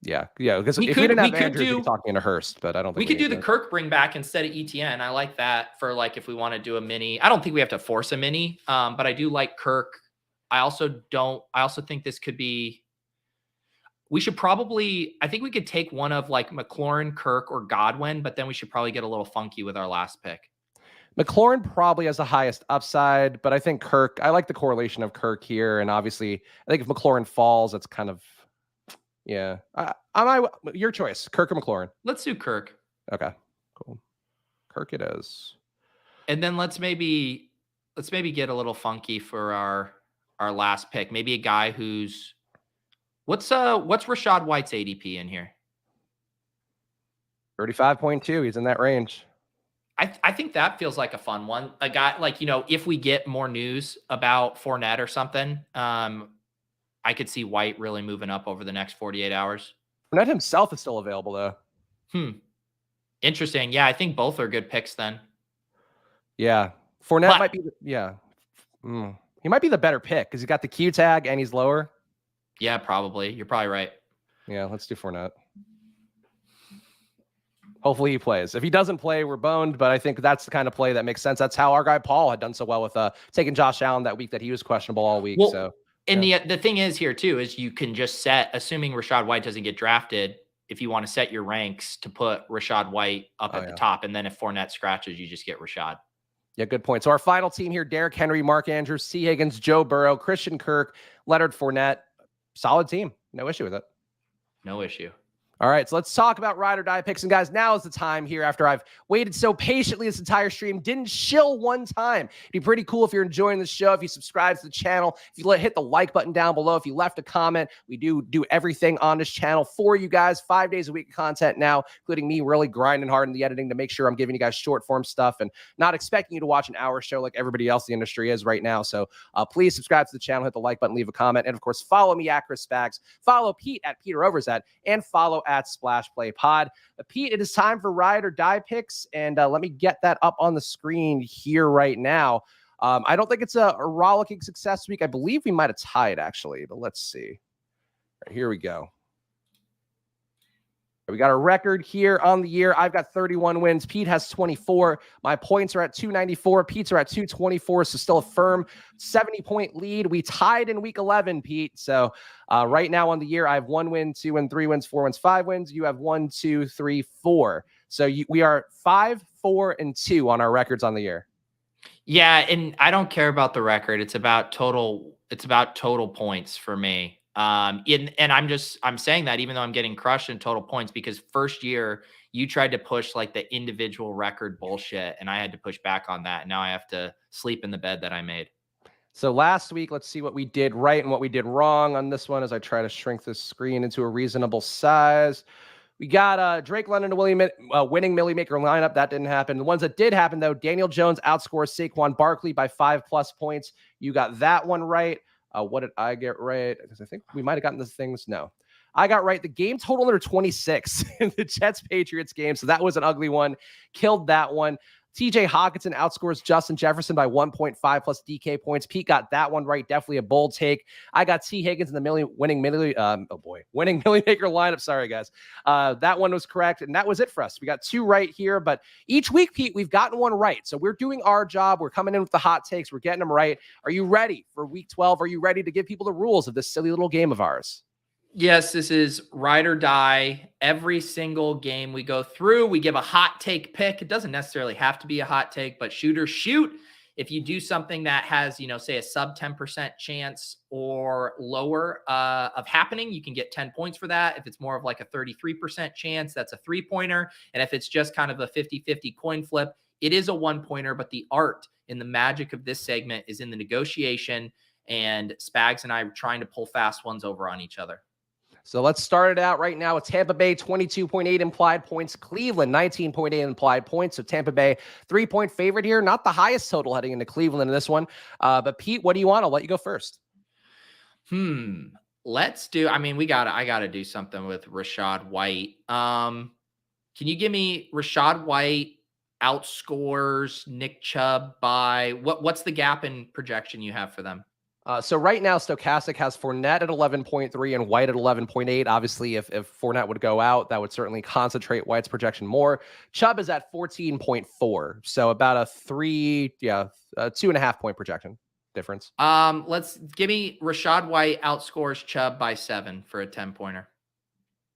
Yeah, because we if we could didn't we have could Andrews, we'd be do talking into Hurst, but I don't we think we could need do the to. Kirk bring back instead of ETN. I like that for like if we want to do a mini. I don't think we have to force a mini, but I do like Kirk. I also don't. I also think this could be. We should probably. I think we could take one of like McLaurin, Kirk, or Godwin, but then we should probably get a little funky with our last pick. McLaurin probably has the highest upside, but I think Kirk, I like the correlation of Kirk here. And obviously, I think if McLaurin falls, that's kind of, yeah. Your choice, Kirk or McLaurin. Let's do Kirk. Okay, cool. Kirk it is. And then let's maybe get a little funky for our last pick. Maybe a guy who's what's Rashad White's ADP in here? 35.2. He's in that range. I think that feels like a fun one. A guy like, if we get more news about Fournette or something, I could see White really moving up over the next 48 hours. Fournette himself is still available though. Interesting. Yeah, I think both are good picks then. Yeah. Fournette might be, yeah. He might be the better pick because he got the Q tag and he's lower. Yeah, probably. You're probably right. Yeah, let's do Fournette. Hopefully he plays. If he doesn't play, we're boned, but I think that's the kind of play that makes sense. That's how our guy Paul had done so well with taking Josh Allen that week that he was questionable all week. Well, so, and the thing is here too, is you can just set, assuming Rashad White doesn't get drafted, if you want to set your ranks to put Rashad White up at the top. And then if Fournette scratches, you just get Rashad. Yeah, good point. So our final team here, Derrick Henry, Mark Andrews, C. Higgins, Joe Burrow, Christian Kirk, Leonard Fournette. Solid team. No issue with it. No issue. All right, so let's talk about ride or die picks. And guys, now is the time here after I've waited so patiently this entire stream, didn't shill one time. It'd be pretty cool if you're enjoying the show, if you subscribe to the channel, if you hit the like button down below, if you left a comment. We do everything on this channel for you guys, 5 days a week of content now, including me really grinding hard in the editing to make sure I'm giving you guys short form stuff and not expecting you to watch an hour show like everybody else in the industry is right now. So please subscribe to the channel, hit the like button, leave a comment, and of course, follow me at Chris Spags, follow Pete at Peter Overzet, and follow at Splash Play Pod. Pete, it is time for ride or die picks, and let me get that up on the screen here right now. I don't think it's a rollicking success week. I believe we might have tied actually, but let's see. Right, here we go. We got a record here on the year. I've got 31 wins. Pete has 24. My points are at 294. Pete's are at 224. So still a firm 70-point lead. We tied in week 11, Pete. So right now on the year, I have 1 win, 2 wins, 3 wins, 4 wins, 5 wins. You have 1, 2, 3, 4. So we are 5, 4, and 2 on our records on the year. Yeah, and I don't care about the record. It's about total points for me. And I'm saying that even though I'm getting crushed in total points, because first year you tried to push like the individual record bullshit and I had to push back on that. And now I have to sleep in the bed that I made. So last week, let's see what we did right and what we did wrong on this one as I try to shrink this screen into a reasonable size. We got Drake London winning Millie Maker lineup. That didn't happen. The ones that did happen, though, Daniel Jones outscores Saquon Barkley by 5+ points. You got that one right. What did I get right? Because I think we might have gotten the things. No, I got right. The game total under 26 in the Jets-Patriots game. So that was an ugly one. Killed that one. TJ Hawkinson outscores Justin Jefferson by 1.5 plus DK points. Pete got that one right. Definitely a bold take. I got T. Higgins in the winning Millie Maker lineup. Sorry, guys. That one was correct. And that was it for us. We got 2 right here. But each week, Pete, we've gotten 1 right. So we're doing our job. We're coming in with the hot takes. We're getting them right. Are you ready for week 12? Are you ready to give people the rules of this silly little game of ours? Yes, this is ride or die. Every single game we go through, we give a hot take pick. It doesn't necessarily have to be a hot take, but shoot or shoot. If you do something that has, say a sub 10% chance or lower of happening, you can get 10 points for that. If it's more of like a 33% chance, that's a 3-pointer. And if it's just kind of a 50-50 coin flip, it is a 1-pointer. But the art and the magic of this segment is in the negotiation, and Spags and I are trying to pull fast ones over on each other. So let's start it out right now with Tampa Bay, 22.8 implied points. Cleveland, 19.8 implied points. So Tampa Bay, 3-point favorite here. Not the highest total heading into Cleveland in this one. But Pete, what do you want? I'll let you go first. Let's do, I got to do something with Rashad White. Can you give me Rashad White outscores Nick Chubb by what's the gap in projection you have for them? So right now, Stochastic has Fournette at 11.3 and White at 11.8. Obviously, if Fournette would go out, that would certainly concentrate White's projection more. Chubb is at 14.4. So about a 2.5 point projection difference. Let's give me Rachaad White outscores Chubb by 7 for a 10-pointer.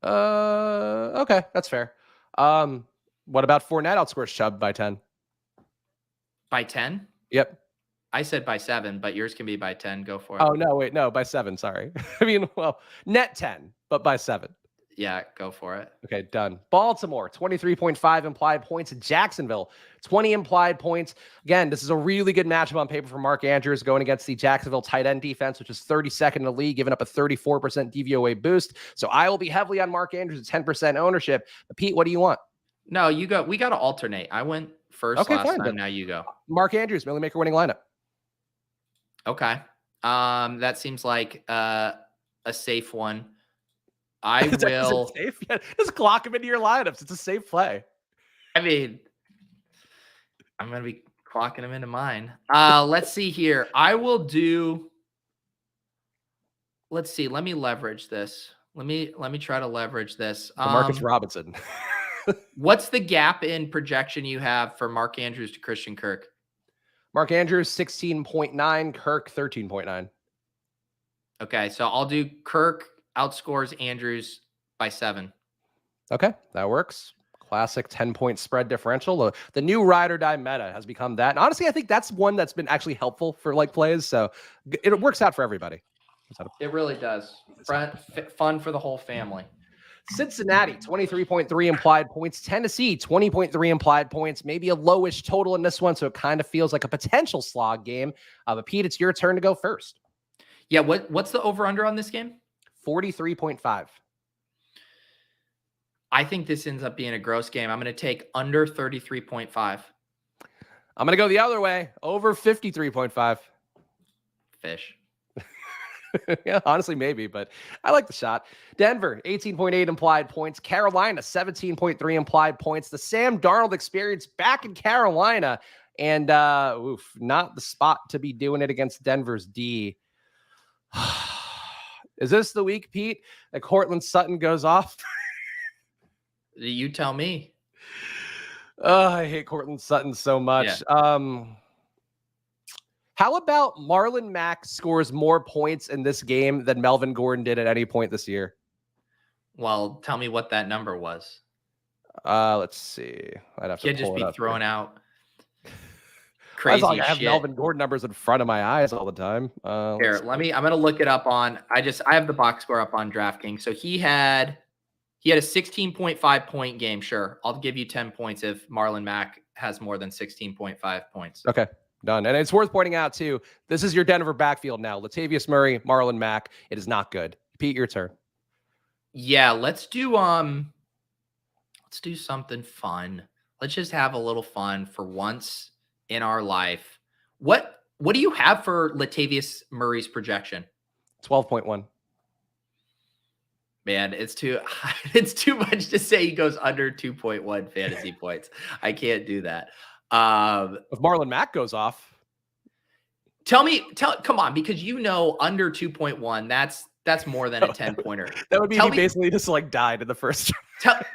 Okay, that's fair. What about Fournette outscores Chubb by 10? By 10? Yep. I said by 7, but yours can be by 10. Go for it. Oh, no, wait, no, by 7, sorry. I mean, well, net 10, but by 7. Yeah, go for it. Okay, done. Baltimore, 23.5 implied points. Jacksonville, 20 implied points. Again, this is a really good matchup on paper for Mark Andrews going against the Jacksonville tight end defense, which is 32nd in the league, giving up a 34% DVOA boost. So I will be heavily on Mark Andrews at 10% ownership. But Pete, what do you want? No, we got to alternate. I went first last time. Now you go. Mark Andrews, Millie Maker winning lineup. Okay. That seems like a safe one. I will. Safe? Yeah, just clock him into your lineups. It's a safe play. I mean, I'm going to be clocking him into mine. Let's see here. I will do. Let's see. Let me leverage this. Let me try to leverage this. Marcus Robinson. What's the gap in projection you have for Mark Andrews to Christian Kirk? Mark Andrews, 16.9. Kirk, 13.9. Okay, so I'll do Kirk outscores Andrews by 7. Okay, that works. Classic 10-point spread differential. The new ride or die meta has become that. And honestly, I think that's one that's been actually helpful for like plays. So it works out for everybody. It really does. Fun for the whole family. Cincinnati, 23.3 implied points. Tennessee, 20.3 implied points. Maybe a lowish total in this one, so it kind of feels like a potential slog game. But Pete, it's your turn to go first. Yeah, what's the over-under on this game? 43.5. I think this ends up being a gross game. I'm going to take under 33.5. I'm going to go the other way, over 53.5. Fish. Yeah, honestly, maybe, but I like the shot. Denver, 18.8 implied points. Carolina, 17.3 implied points. The Sam Darnold experience back in Carolina. And not the spot to be doing it against Denver's D. Is this the week, Pete, that Courtland Sutton goes off? You tell me. Oh, I hate Courtland Sutton so much. Yeah. How about Marlon Mack scores more points in this game than Melvin Gordon did at any point this year? Well, tell me what that number was. Let's see. I'd have to Can't just be throwing out crazy shit. I have Melvin Gordon numbers in front of my eyes all the time. Here, I'm going to look it up on. I have the box score up on DraftKings. So he had a 16.5 point game. Sure, I'll give you 10 points if Marlon Mack has more than 16.5 points. Okay. Done. And it's worth pointing out, too, this is your Denver backfield now. Latavius Murray, Marlon Mack. It is not good. Pete, your turn. Yeah, let's do something fun. Let's just have a little fun for once in our life. What do you have for Latavius Murray's projection? 12.1. Man, it's too much to say he goes under 2.1 fantasy points. I can't do that. If Marlon Mack goes off, come on, because under 2.1, that's more than a 10-pointer. That would be basically just like died in the first.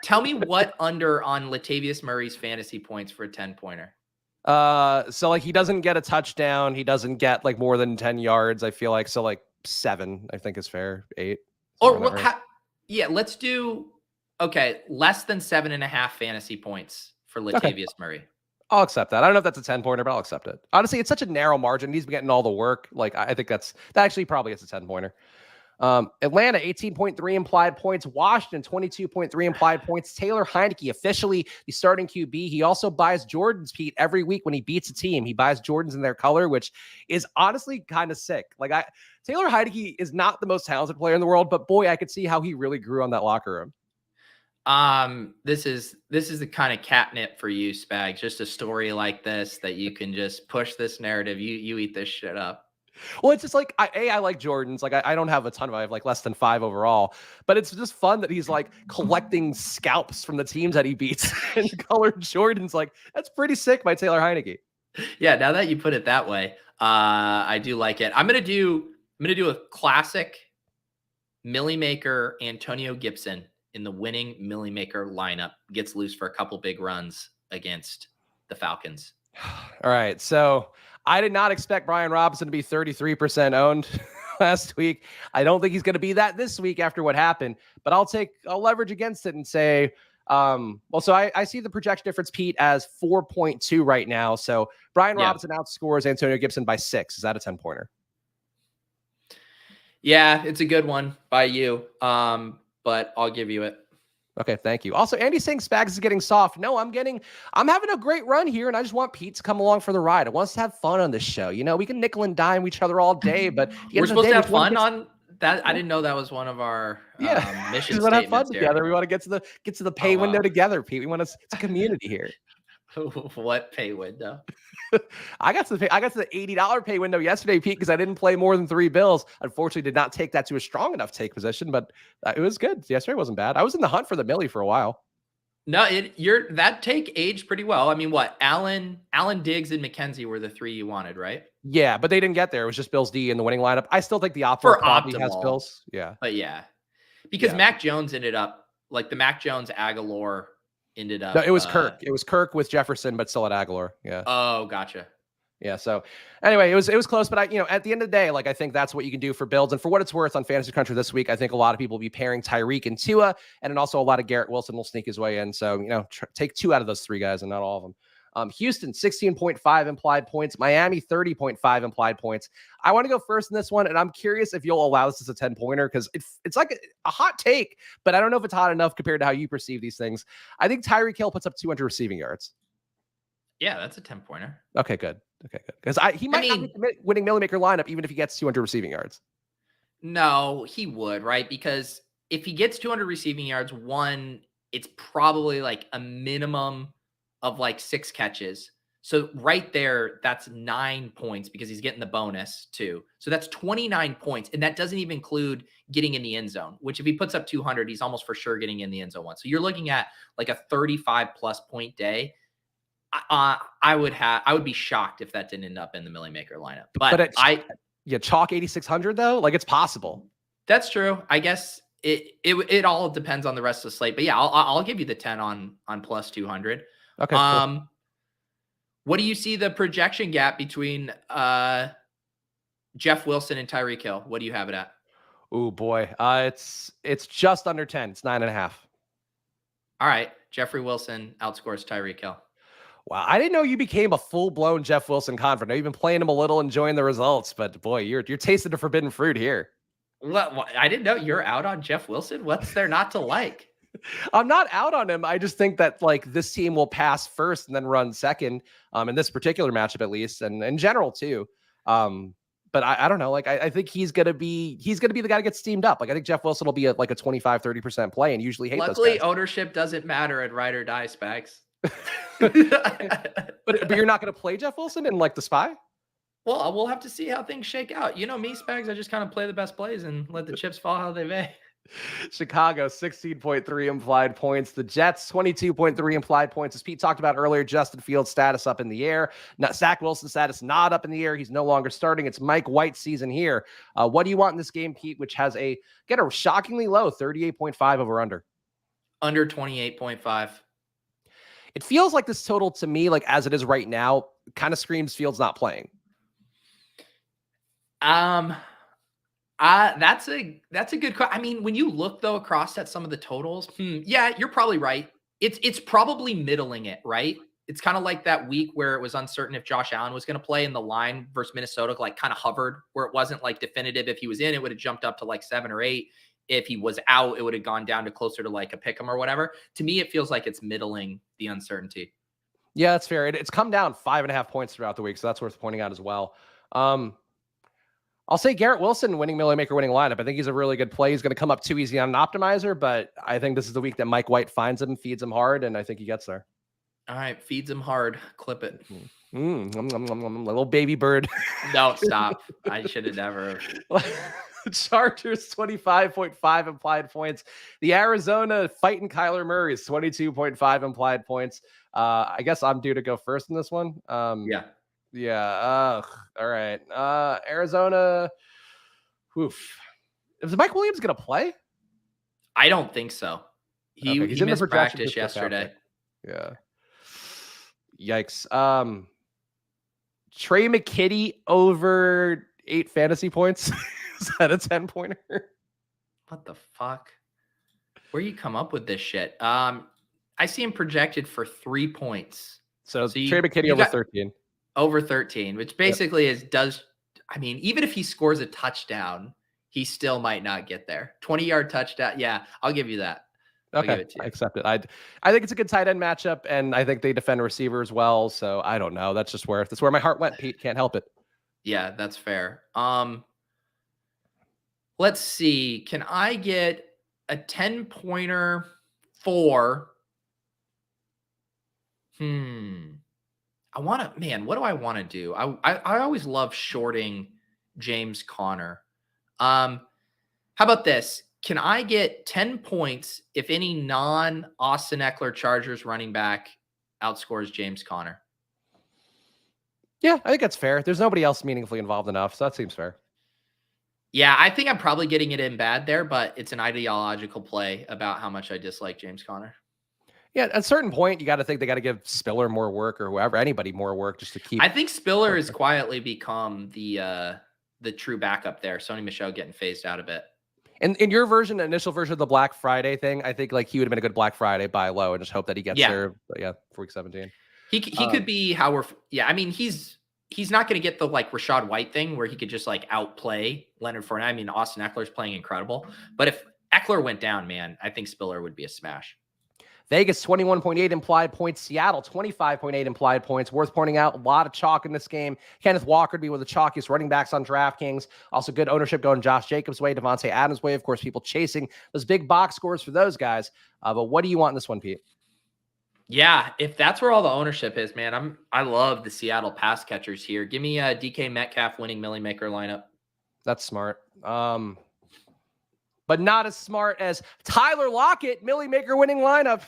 Tell me what under on Latavius Murray's fantasy points for a 10-pointer. So like he doesn't get a touchdown, he doesn't get like more than 10 yards. I feel like so like 7, I think is fair. 8. Let's do less than 7.5 fantasy points for Latavius Murray. I'll accept that. I don't know if that's a 10-pointer, but I'll accept it. Honestly, it's such a narrow margin. He's been getting all the work. Like, I think that actually probably is a 10-pointer. Atlanta, 18.3 implied points. Washington, 22.3 implied points. Taylor Heineke, officially the starting QB. He also buys Jordans, Pete, every week when he beats a team. He buys Jordans in their color, which is honestly kind of sick. Like, Taylor Heineke is not the most talented player in the world, but boy, I could see how he really grew on that locker room. This is the kind of catnip for you, Spags. Just a story like this that you can just push this narrative. You eat this shit up. Well, it's just like I like Jordans. Like I don't have a ton of. I have like less than 5 overall. But it's just fun that he's like collecting scalps from the teams that he beats and colored Jordans. Like that's pretty sick by Taylor Heineke. Yeah, now that you put it that way, I do like it. I'm gonna do a classic Millie Maker Antonio Gibson in the winning Millie Maker lineup. Gets loose for a couple big runs against the Falcons. All right. So I did not expect Brian Robinson to be 33% owned last week. I don't think he's going to be that this week after what happened, but I'll leverage against it and say, so I see the projection difference, Pete, as 4.2 right now. So Brian Robinson outscores Antonio Gibson by 6. Is that a 10-pointer? Yeah, it's a good one by you. But I'll give you it. Okay, thank you. Also, Andy's saying Spags is getting soft. No, I'm having a great run here, and I just want Pete to come along for the ride. I want us to have fun on this show. You know, we can nickel and dime each other all day, but we're supposed to have fun on that. I didn't know that was one of our mission statements. We want to have fun together. We want to get to the pay window together, Pete. It's a community here. What pay window? I got to the $80 pay window yesterday, Pete, because I didn't play more than 3 bills. Unfortunately, did not take that to a strong enough take position, but it was good. Yesterday wasn't bad. I was in the hunt for the Millie for a while. No, that take aged pretty well. I mean, what Allen, Diggs, and McKenzie were the 3 you wanted, right? Yeah, but they didn't get there. It was just Bills D in the winning lineup. I still think the optimal probably has Bills. Yeah, but because Mac Jones ended up like the Mac Jones Aguilar. Ended up. No, it was Kirk. It was Kirk with Jefferson, but still at Aguilar. Yeah. Oh, gotcha. Yeah. So anyway, it was close, but at the end of the day, like I think that's what you can do for builds. And for what it's worth on Fantasy Country this week, I think a lot of people will be pairing Tyreek and Tua, and then also a lot of Garrett Wilson will sneak his way in. So take 2 out of those 3 guys and not all of them. Houston, 16.5 implied points. Miami, 30.5 implied points. I want to go first in this one, and I'm curious if you'll allow this as a 10-pointer because it's like a hot take, but I don't know if it's hot enough compared to how you perceive these things. I think Tyreek Hill puts up 200 receiving yards. Yeah, that's a 10-pointer. Okay, good. Because he might not be winning Millie Maker lineup even if he gets 200 receiving yards. No, he would, right? Because if he gets 200 receiving yards, it's probably like a minimum of like 6 catches. So right there, that's 9 points because he's getting the bonus too. So that's 29 points. And that doesn't even include getting in the end zone, which if he puts up 200, he's almost for sure getting in the end zone once. So you're looking at like a 35+ point day. I would be shocked if that didn't end up in the Millie Maker lineup. But chalk 8,600 though. Like it's possible. That's true. I guess it all depends on the rest of the slate. But yeah, I'll give you the 10 on plus 200. Okay. Cool. What do you see the projection gap between Jeff Wilson and Tyreek Hill? What do you have it at? Oh boy. It's just under 10. It's 9.5. All right. Jeffrey Wilson outscores Tyreek Hill. Wow. I didn't know you became a full-blown Jeff Wilson convert. You've been playing him a little, enjoying the results, but boy, you're tasting the forbidden fruit here. What? I didn't know you're out on Jeff Wilson. What's there not to like? I'm not out on him. I just think that like this team will pass first and then run second in this particular matchup, at least, and in general too. But I don't know. Like I think he's gonna be the guy that gets steamed up. Like I think Jeff Wilson will be at like a 25-30% play and usually hate those guys. Luckily, ownership doesn't matter at ride or die, Spags. but you're not gonna play Jeff Wilson in like the spy? Well, we'll have to see how things shake out. You know me, Spags. I just kind of play the best plays and let the chips fall how they may. Chicago, 16.3 implied points. The Jets, 22.3 implied points. As Pete talked about earlier, Justin Fields' status up in the air. Zach Wilson's status not up in the air. He's no longer starting. It's Mike White's season here. What do you want in this game, Pete, which has a shockingly low 38.5 over under? Under 28.5. It feels like this total to me, like as it is right now, kind of screams Fields not playing. That's a good question. I mean, when you look though across at some of the totals, yeah, you're probably right. It's probably middling it, right? It's kind of like that week where it was uncertain if Josh Allen was going to play, and the line versus Minnesota like kind of hovered where it wasn't like definitive. If he was in, it would have jumped up to like 7 or 8. If he was out, it would have gone down to closer to like a pick 'em or whatever. To me, it feels like it's middling the uncertainty. Yeah, that's fair. It's come down 5.5 points throughout the week, so that's worth pointing out as well. I'll say Garrett Wilson winning Millie Maker winning lineup. I think he's a really good play. He's going to come up too easy on an optimizer, but I think this is the week that Mike White finds him, feeds him hard, and I think he gets there. All right, feeds him hard. Clip it. Little baby bird. No, stop. I should have never. Chargers 25.5 implied points. The Arizona fighting Kyler Murray is 22.5 implied points. I guess I'm due to go first in this one. Yeah. Yeah. All right. Arizona. Oof. Is Mike Williams going to play? I don't think so. He He's in the missed projection practice yesterday. Yeah. Yikes. Trey McKitty over 8 fantasy points. Is that a 10-pointer? What the fuck? Where you come up with this shit? I see him projected for 3 points. So Trey McKitty over 13. Over 13, which basically even if he scores a touchdown, he still might not get there. 20-yard touchdown. Yeah, I'll give you that. Okay, I accept it. I think it's a good tight end matchup, and I think they defend receivers well. So I don't know. That's where my heart went. Pete, can't help it. Yeah, that's fair. Let's see. Can I get a 10-pointer for? What do I want to do? I always love shorting James Conner. How about this? Can I get 10 points if any non-Austin Eckler Chargers running back outscores James Conner? Yeah, I think that's fair. There's nobody else meaningfully involved enough, so that seems fair. Yeah, I think I'm probably getting it in bad there, but it's an ideological play about how much I dislike James Conner. Yeah, at a certain point, you got to think they got to give Spiller more work or anybody more work just to keep. I think Spiller has quietly become the true backup there. Sony Michel getting phased out a bit. And in your initial version of the Black Friday thing, I think he would have been a good Black Friday buy low and just hope that he gets there. But yeah, for week 17. He could be how we're. Yeah, I mean he's not going to get the Rashad White thing where he could just outplay Leonard Fournette. I mean Austin Eckler's playing incredible, but if Eckler went down, man, I think Spiller would be a smash. Vegas 21.8 implied points. Seattle 25.8 implied points. Worth pointing out, a lot of chalk in this game. Kenneth Walker to be one of the chalkiest running backs on DraftKings. Also good ownership going Josh Jacobs' way, Devontae Adams' way. Of course, people chasing those big box scores for those guys. But what do you want in this one, Pete? Yeah, if that's where all the ownership is, man, I love the Seattle pass catchers here. Give me a DK Metcalf winning Millie Maker lineup. That's smart. But not as smart as Tyler Lockett, Millie Maker winning lineup.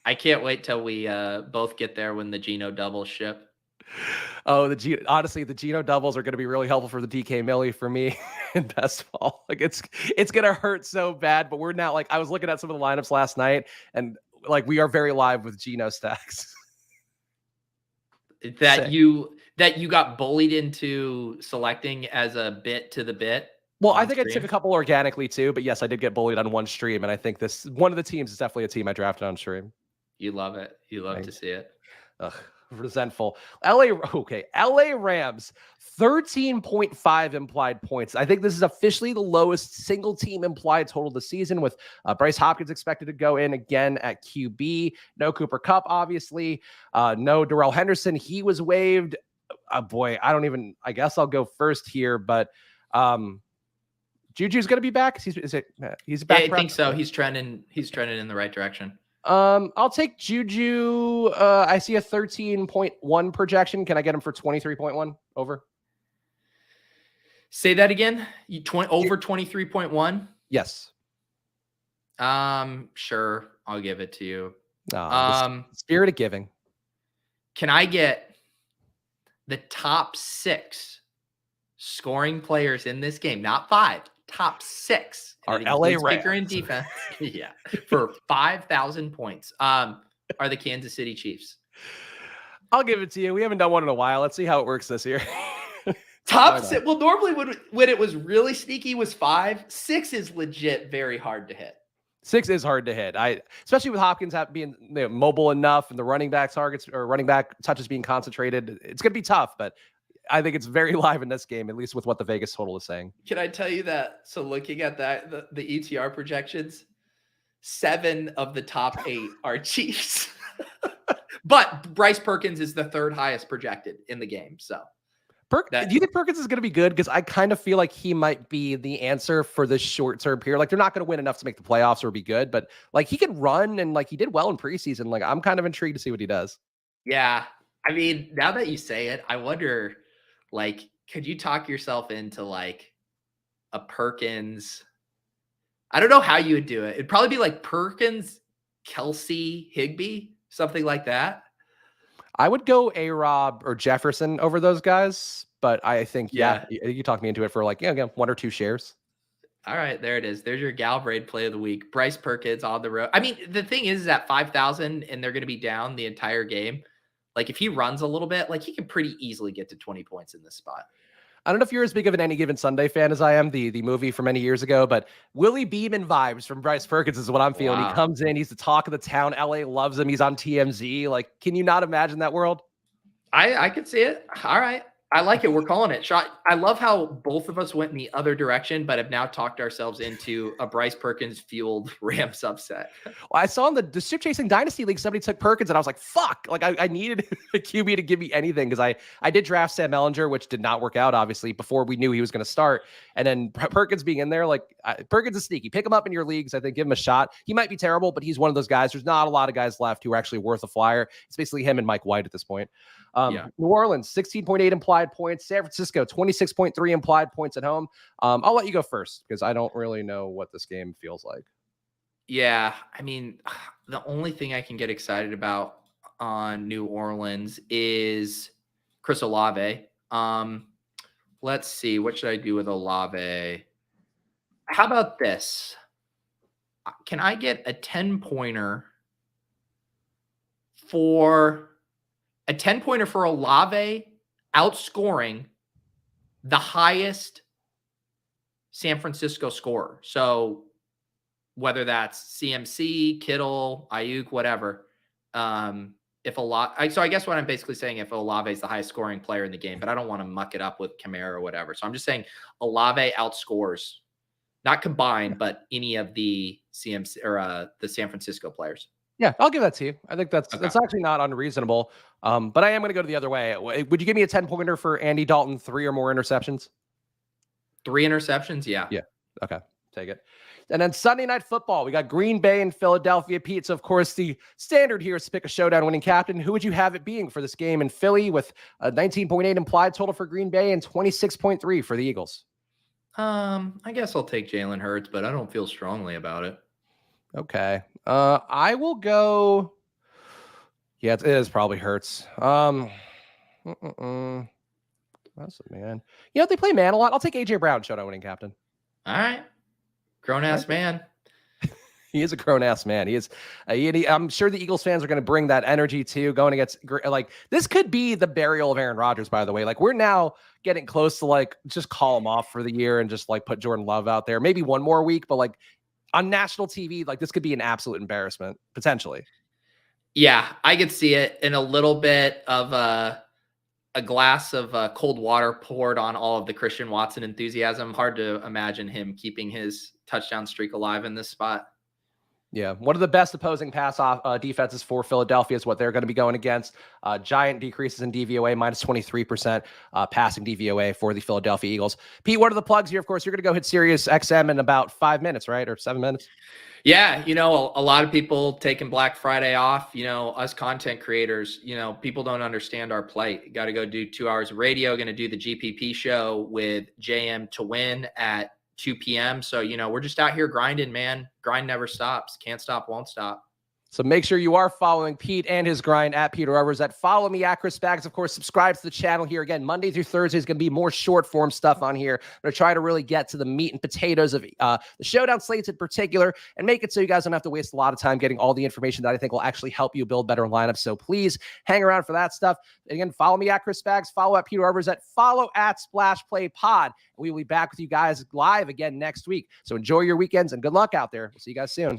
I can't wait till we both get there when the Geno doubles ship. Oh, honestly, the Geno doubles are going to be really helpful for the DK Millie for me in best ball. It's going to hurt so bad, but we're now I was looking at some of the lineups last night and we are very live with Geno stacks. that you got bullied into selecting as a bit to the bit. Well, I think I took a couple organically too, but yes, I did get bullied on one stream, and I think one of the teams is definitely a team I drafted on stream. You love it. You love to see it. Ugh, resentful. LA Rams, 13.5 implied points. I think this is officially the lowest single team implied total this season, with Bryce Hopkins expected to go in again at QB. No Cooper Kupp, obviously. No Darrell Henderson. He was waived. Boy, I guess I'll go first here, but Juju's going to be back. He's back. Yeah, I think so. He's trending in the right direction. I'll take Juju. I see a 13.1 projection. Can I get him for 23.1 over? Say that again. Over 23.1? Yes. Sure. I'll give it to you. Spirit of giving. Can I get the top 6 scoring players in this game? Not 5. Top 6 are LA Rams. Kicker and defense. Yeah, for 5,000 points. Are the Kansas City Chiefs? I'll give it to you. We haven't done one in a while. Let's see how it works this year. Top 6. Well, normally when it was really sneaky was 5. 6 is legit very hard to hit. 6 is hard to hit. Especially with Hopkins being mobile enough and the running back touches being concentrated. It's going to be tough, but I think it's very live in this game, at least with what the Vegas total is saying. Can I tell you that? So looking at that, the ETR projections, 7 of the top 8 are Chiefs. But Bryce Perkins is the 3rd highest projected in the game. So do you think Perkins is going to be good? Because I kind of feel like he might be the answer for this short-term period. They're not going to win enough to make the playoffs or be good, but he can run and he did well in preseason. I'm kind of intrigued to see what he does. Yeah. I mean, now that you say it, I wonder, like, could you talk yourself into like a Perkins? I don't know how you would do it. It'd probably be like Perkins, Kelsey, Higby, something like that. I would go A-Rob or Jefferson over those guys, but I think, Yeah. you talk me into it for like, again, 1 or 2 shares. All right, there it is. There's your Galbraith play of the week. Bryce Perkins on the road. I mean, the thing is at 5,000 and they're going to be down the entire game. Like if he runs a little bit, like he can pretty easily get to 20 points in this spot. I don't know if you're as big of an Any Given Sunday fan as I am, the movie from many years ago, but Willie Beeman vibes from Bryce Perkins is what I'm feeling. He Wow. comes in, he's the talk of the town. LA loves him. He's on TMZ. Like, can you not imagine that world? I could see it. All right. I like it. We're calling it. Shot. I love how both of us went in the other direction, but have now talked ourselves into a Bryce Perkins fueled Rams upset. Well, I saw in the Ship Chasing Dynasty League, somebody took Perkins, and I was like, fuck. Like, I needed a QB to give me anything because I did draft Sam Ellinger, which did not work out, obviously, before we knew he was going to start. And then Perkins being in there, like, Perkins is sneaky. Pick him up in your leagues. I think give him a shot. He might be terrible, but he's one of those guys. There's not a lot of guys left who are actually worth a flyer. It's basically him and Mike White at this point. New Orleans, 16.8 implied points. San Francisco, 26.3 implied points at home. I'll let you go first because I don't really know what this game feels like. Yeah. I mean, the only thing I can get excited about on New Orleans is Chris Olave. Let's see. What should I do with Olave? How about this? Can I get a 10-pointer for Olave outscoring the highest San Francisco scorer? So whether that's CMC, Kittle, Ayuk, whatever. So I guess what I'm basically saying, if Olave is the highest scoring player in the game, but I don't want to muck it up with Kamara or whatever. So I'm just saying Olave outscores, not combined, but any of the CMC or the San Francisco players. Yeah, I'll give that to you. I think that's Okay. actually not unreasonable. But I am going to go to the other way. Would you give me a 10-pointer for Andy Dalton, 3 or more interceptions? 3 interceptions? Yeah. Yeah. Okay. Take it. And then Sunday Night Football, we got Green Bay and Philadelphia. Pete, so of course, the standard here is to pick a showdown winning captain. Who would you have it being for this game in Philly with a 19.8 implied total for Green Bay and 26.3 for the Eagles? I guess I'll take Jalen Hurts, but I don't feel strongly about it. Okay. I will go. Yeah, it is probably Hurts. That's a man. You know, they play man a lot. I'll take AJ Brown, showdown winning captain. All right. Grown ass man. He is a grown ass man. He is. I'm sure the Eagles fans are going to bring that energy too. Going against, like, this could be the burial of Aaron Rodgers. By the way, like, we're now getting close to like just call him off for the year and just like put Jordan Love out there. Maybe one more week, but like on national TV, like this could be an absolute embarrassment potentially. Yeah, I could see it in a little bit of a glass of cold water poured on all of the Christian Watson enthusiasm. Hard to imagine him keeping his touchdown streak alive in this spot. Yeah, one of the best opposing pass off defenses for Philadelphia is what they're going to be going against. Giant decreases in DVOA, minus 23% passing DVOA for the Philadelphia Eagles. Pete, what are the plugs here? Of course, you're going to go hit Sirius XM in about 5 minutes, right? Or 7 minutes? Yeah, a lot of people taking Black Friday off. Us content creators, people don't understand our plight. Got to go do 2 hours of radio. Going to do the GPP show with JM to win at 2 p.m. So, we're just out here grinding, man. Grind never stops. Can't stop, won't stop. So make sure you are following Pete and his grind at Peter Overzet. Follow me at Chris Spags. Of course, subscribe to the channel here. Again, Monday through Thursday is going to be more short form stuff on here. I'm going to try to really get to the meat and potatoes of the showdown slates in particular and make it so you guys don't have to waste a lot of time getting all the information that I think will actually help you build better lineups. So please hang around for that stuff. Again, follow me at Chris Spags. Follow at Peter Overzet. Follow at Splash Play Pod. We will be back with you guys live again next week. So enjoy your weekends and good luck out there. We'll see you guys soon.